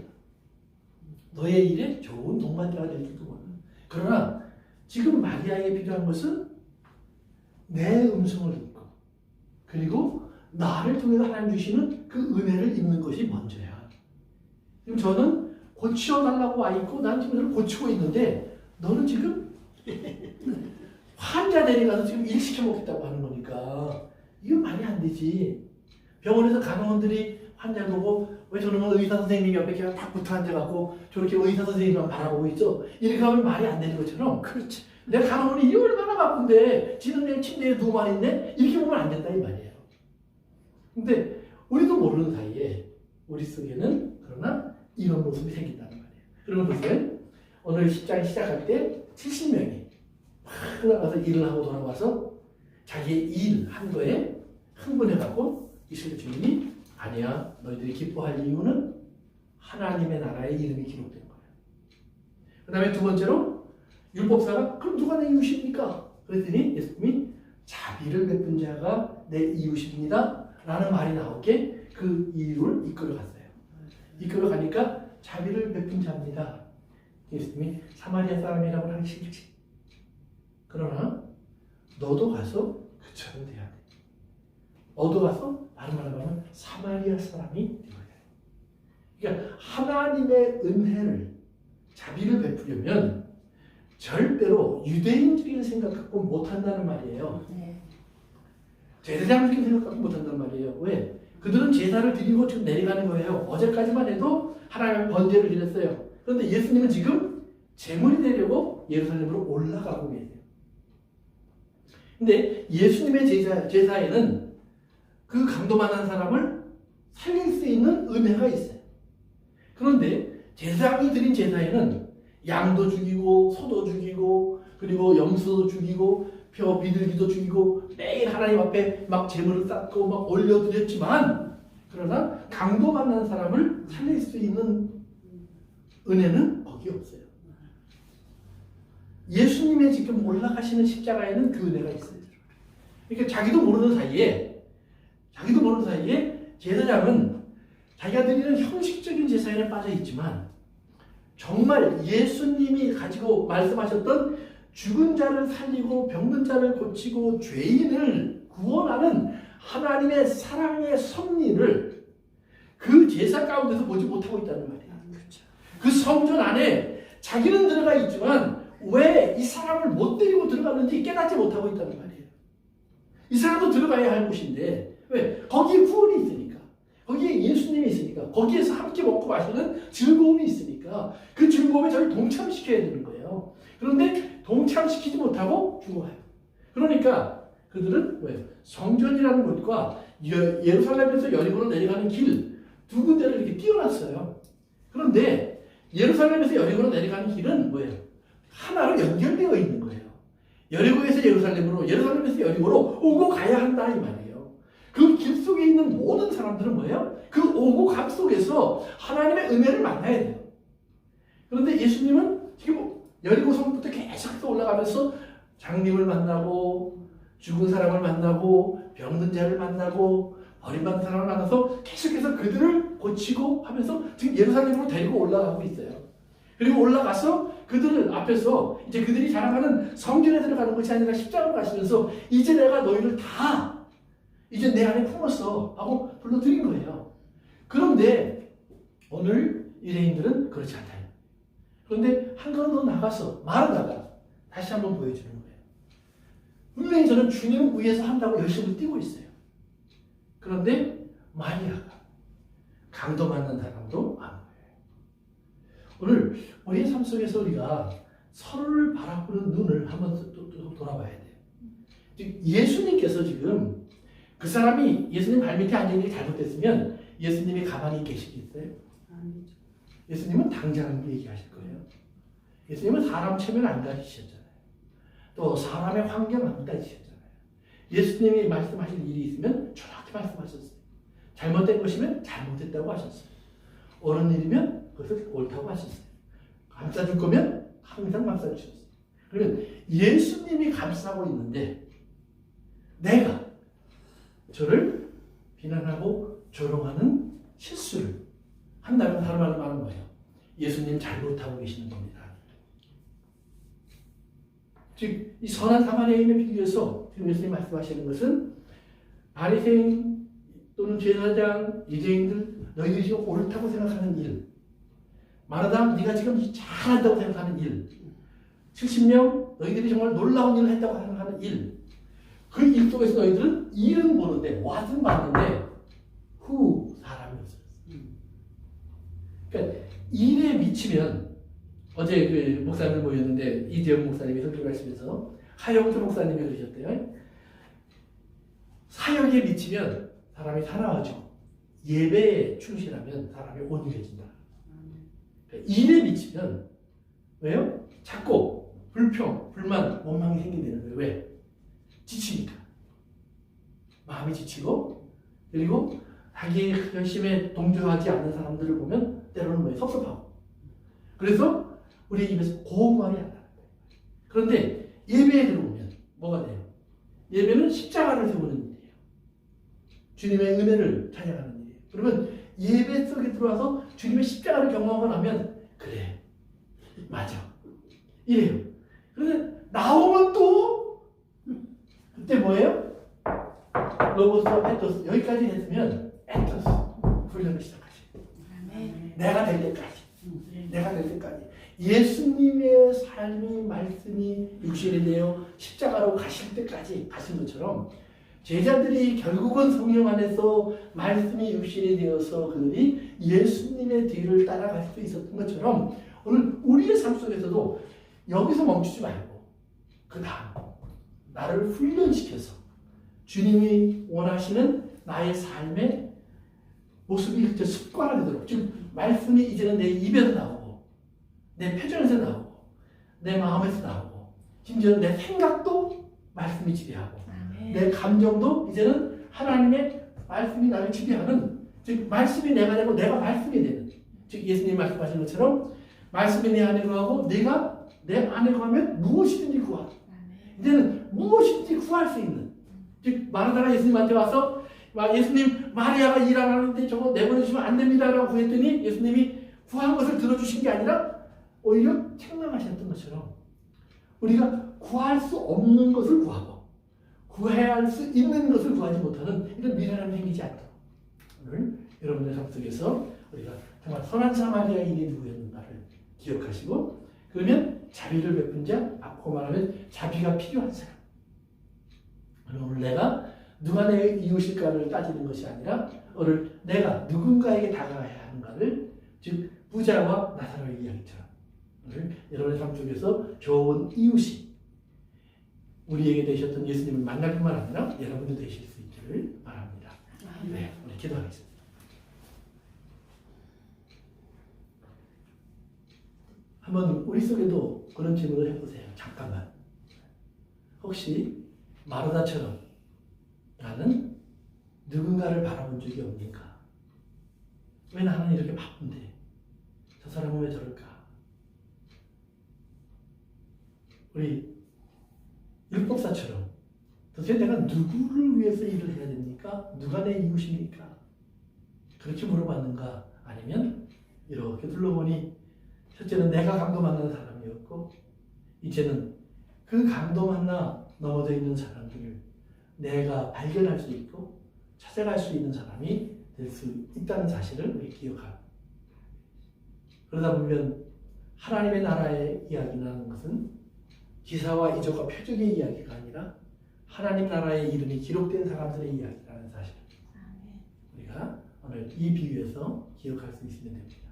너의 일에 좋은 동반자가 될지도 몰라. 그러나 지금 마리아에게 필요한 것은 내 음성을 듣고 그리고 나를 통해서 하나님 주시는 그 은혜를 입는 것이 먼저야. 지금 저는 고치워달라고 와 있고 난 지금 너를 고치고 있는데 너는 지금 환자 데려가서 지금 일 시켜먹겠다고 하는 거니까 이건 말이 안 되지. 병원에서 간호원들이 환자 보고 왜 저놈은 의사 선생님 옆에 그냥 딱 붙어 앉아갖고 저렇게 의사 선생님만 바라보고 있어. 이렇게 하면 말이 안 되는 것처럼 그렇지. 내가 간호원이 이 얼마나 바쁜데 지는 그냥 침대에 누워만 있네? 이렇게 보면 안 된다 이 말이에요. 근데 우리도 모르는 사이에 우리 속에는 그러나 이런 모습이 생긴다는 말이에요. 그러면 보세요. 오늘 10장 시작할 때 70명이 막 나가서 일을 하고 돌아와서 자기의 일 한 거에 흥분해갖고 이스라엘 주민이 아니야, 너희들이 기뻐할 이유는 하나님의 나라의 이름이 기록된 거예요. 그 다음에 두 번째로 율법사가 그럼 누가 내 이웃입니까? 그랬더니 예수님이 자비를 베푼 자가 내 이웃입니다 라는 말이 나오게 그 이유를 이끌어갔어요. 이끌어가니까 자비를 베푼 자입니다. 예수님이 사마리아 사람이라고 하기 싫지. 그러나 너도 가서 그처럼 돼야 돼. 너도 가서 다른 말로 하면 사마리아 사람이 되어야 돼. 그러니까 하나님의 은혜를 자비를 베푸려면 절대로 유대인적인 생각 갖고 못한다는 말이에요. 네. 제사장적인 생각 갖고 못한다는 말이에요. 왜? 그들은 제사를 드리고 지금 내려가는 거예요. 어제까지만 해도 하나님의 번제를 드렸어요. 그런데 예수님은 지금 제물이 되려고 예루살렘으로 올라가고 계세요. 근데 예수님의 제사에는 그 강도 만한 사람을 살릴 수 있는 은혜가 있어요. 그런데 제사장이 드린 제사에는 양도 죽이고 소도 죽이고 그리고 염소도 죽이고 표 비둘기도 죽이고 매일 하나님 앞에 막 제물을 쌓고 막 올려드렸지만 그러나 강도 만난 사람을 살릴 수 있는 은혜는 거기 없어요. 예수님의 지금 올라가시는 십자가에는 그 은혜가 있어요. 그러니까 자기도 모르는 사이에 제사장은 자기가 드리는 형식적인 제사에 빠져 있지만 정말 예수님이 가지고 말씀하셨던 죽은 자를 살리고 병든 자를 고치고 죄인을 구원하는 하나님의 사랑의 섭리를 그 제사 가운데서 보지 못하고 있다는 말이에요. 그 성전 안에 자기는 들어가 있지만 왜 이 사람을 못 데리고 들어갔는지 깨닫지 못하고 있다는 말이에요. 이 사람도 들어가야 할 곳인데 왜? 거기에 구원이 있으니까. 거기에 예수님이 있으니까. 거기에서 함께 먹고 마시는 즐거움이 있으니까 그 즐거움에 저를 동참시켜야 되는 거예요. 그런데 동참시키지 못하고 죽어가요. 그러니까 그들은 왜? 성전이라는 곳과 예루살렘에서 여리고로 내려가는 길 두 군데를 이렇게 띄워놨어요. 그런데 예루살렘에서 여리고로 내려가는 길은 뭐예요? 하나로 연결되어 있는 거예요. 여리고에서 예루살렘으로, 예루살렘에서 여리고로 오고 가야 한다 이 말이에요. 그 길 속에 있는 모든 사람들은 뭐예요? 그 오고 감 속에서 하나님의 은혜를 만나야 돼요. 그런데 예수님은 지금 여리고 성부터 계속 올라가면서 장님을 만나고 죽은 사람을 만나고 병든 자를 만나고 버림받은 사람을 만나서 계속해서 그들을 고치고 하면서 지금 예루살렘으로 데리고 올라가고 있어요. 그리고 올라가서 그들을 앞에서 이제 그들이 자랑하는 성전에 들어가는 것이 아니라 십자가로 가시면서 이제 내가 너희를 다 이제 내 안에 품었어 하고 불러드린 거예요. 그런데 오늘 유대인들은 그렇지 않아요. 그런데 한 걸음 더 나가서 말하다가 다시 한번 보여주는 거예요. 분명히 저는 주님 위해서 한다고 열심히 뛰고 있어요. 그런데 마리아가 강도 만난 사람도 아는 거예요. 오늘 우리의 삶 속에서 우리가 서로를 바라보는 눈을 한번 또 돌아봐야 돼요. 예수님께서 지금 그 사람이 예수님 발밑에 앉아있는 게 잘못됐으면 예수님이 가만히 계시겠어요? 예수님은 당장 얘기하실 거예요. 예수님은 사람 체면 안 가지셨잖아요. 또 사람의 환경 안 가지셨잖아요. 예수님이 말씀하실 일이 있으면 정확히 말씀하셨어요. 잘못된 것이면 잘못됐다고 하셨어요. 옳은 일이면 그것을 옳다고 하셨어요. 감싸줄 거면 항상 감싸주셨어요. 그러면 예수님이 감싸고 있는데 내가 저를 비난하고 조롱하는 실수를 한다면 다른 말로 말하는 거예요. 예수님 잘못하고 계시는 겁니다. 즉, 이 선한 사마리아인의 비유에서 지금 예수님 말씀하시는 것은 바리새인 또는 제사장, 유대인들 너희들이 지금 옳다고 생각하는 일, 마르담 네가 지금 잘한다고 생각하는 일, 70명 너희들이 정말 놀라운 일을 했다고 생각하는 일, 그 일 속에서 너희들은 일은 보는데 왓은 봤는데 후 사람이 없어요. 그러니까 일에 미치면 어제 그 목사님들 모였는데 이재용 목사님이 설교를 하시면서 하영주 목사님이 그러셨대요. 사역에 미치면 사람이 살아가죠. 예배에 충실하면 사람이 온유해진다. 그러니까 일에 미치면 왜요? 자꾸 불평, 불만, 원망이 생긴다는 거예요. 왜? 지치니까. 마음이 마음이 지치고 그리고 자기의 결심에 동조하지 않는 사람들을 보면 때로는 뭐예요? 섭섭하고 그래서 우리 입에서 고운 말이 안 나는 거예요. 그런데 예배에 들어오면 뭐가 돼요? 예배는 십자가를 세우는 일이에요. 주님의 은혜를 찬양하는 일이에요. 그러면 예배 속에 들어와서 주님의 십자가를 경험하고 나면 그래 맞아 이래요. 그런데 나오면 또 그때 뭐예요? 로고스와 에토스 여기까지 했으면 에토스 훈련을 시작하시고 내가 될 때까지 내가 될 때까지 예수님의 삶이 말씀이 육신이 되어 십자가로 가실 때까지 가신 것처럼 제자들이 결국은 성령 안에서 말씀이 육신이 되어서 그들이 예수님의 뒤를 따라갈 수 있었던 것처럼 오늘 우리의 삶 속에서도 여기서 멈추지 말고 그 다음 나를 훈련시켜서 주님이 원하시는 나의 삶의 모습이 습관화되도록 즉 말씀이 이제는 내 입에서 나오고 내 표정에서 나오고 내 마음에서 나오고 심지어 내 생각도 말씀이 지배하고 내 감정도 이제는 하나님의 말씀이 나를 지배하는 즉 말씀이 내가 되고 내가 말씀이 되는 즉 예수님이 말씀하신 것처럼 말씀이 내 안에 거하고 내가 내 안에 거하면 무엇이든지 구하라. 이제는 무엇이든지 구할 수 있는 즉 마르다가 예수님한테 와서 예수님 마리아가 일 안 하는데 저거 내보내주시면 안 됩니다라고 했더니 예수님이 구한 것을 들어주신 게 아니라 오히려 책망하셨던 것처럼 우리가 구할 수 없는 것을 구하고 구해야 할 수 있는 것을 구하지 못하는 이런 미련함이 생기지 않도록 오늘 여러분의 삶 속에서 우리가 정말 선한 사마리아인이 누구였는가를 기억하시고 그러면 자비를 베푼 자, 앞으로 말하면 자비가 필요한 사람. 오늘 내가 누가 내 이웃일까를 따지는 것이 아니라 오늘 내가 누군가에게 다가가야 하는가를 즉 부자와 나사로의 이야기처럼 오늘 여러분의 삶 속에서 좋은 이웃이 우리에게 되셨던 예수님을 만날 뿐만 아니라 여러분도 되실 수 있기를 바랍니다. 네, 우리 기도하겠습니다. 한번 우리 속에도 그런 질문을 해보세요. 잠깐만. 혹시 마르다처럼 나는 누군가를 바라본 적이 없는가? 왜 나는 이렇게 바쁜데 저 사람은 왜 저럴까? 우리 율법사처럼 도대체 내가 누구를 위해서 일을 해야 됩니까? 누가 내 이웃입니까? 그렇게 물어봤는가? 아니면 이렇게 둘러보니 첫째는 내가 강도 만나는 사람이었고 이제는 그 강도 만나 넘어져 있는 사람들을 내가 발견할 수 있고 찾아갈 수 있는 사람이 될 수 있다는 사실을 우리 기억하고 그러다 보면 하나님의 나라의 이야기라는 것은 기사와 이적과 표적의 이야기가 아니라 하나님 나라의 이름이 기록된 사람들의 이야기라는 사실 우리가 오늘 이 비유에서 기억할 수 있으면 됩니다.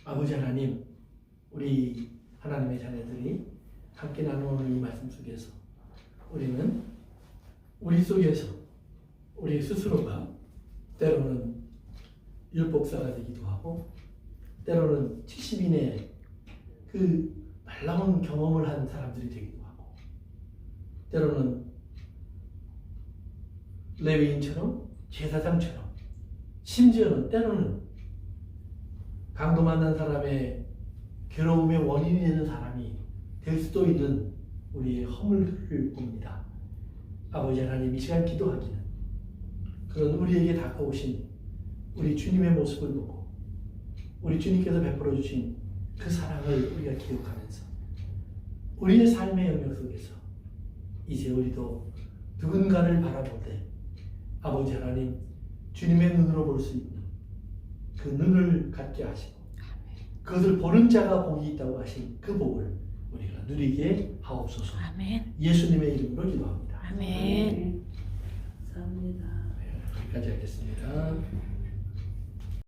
아버지 하나님, 우리 하나님의 자녀들이 함께 나누는 이 말씀 속에서 우리는 우리 속에서 우리 스스로가 때로는 율법사가 되기도 하고 때로는 70인의 그 놀라운 경험을 한 사람들이 되기도 하고 때로는 레위인처럼 제사장처럼 심지어는 때로는 강도 만난 사람의 괴로움의 원인이 되는 사람이 될 수도 있는 우리의 허물들을 봅니다. 아버지 하나님 이 시간 기도하기는 그런 우리에게 다가오신 우리 주님의 모습을 보고 우리 주님께서 베풀어 주신 그 사랑을 우리가 기억하면서 우리의 삶의 영역 속에서 이제 우리도 누군가를 바라볼 때 아버지 하나님 주님의 눈으로 볼 수 있는 그 눈을 갖게 하시고 그것을 보는 자가 복이 있다고 하신 그 복을 우리가 누리게 하옵소서. 아멘. 예수님의 이름으로 기도합니다. 아멘. 감사합니다. 네, 여기까지 하겠습니다.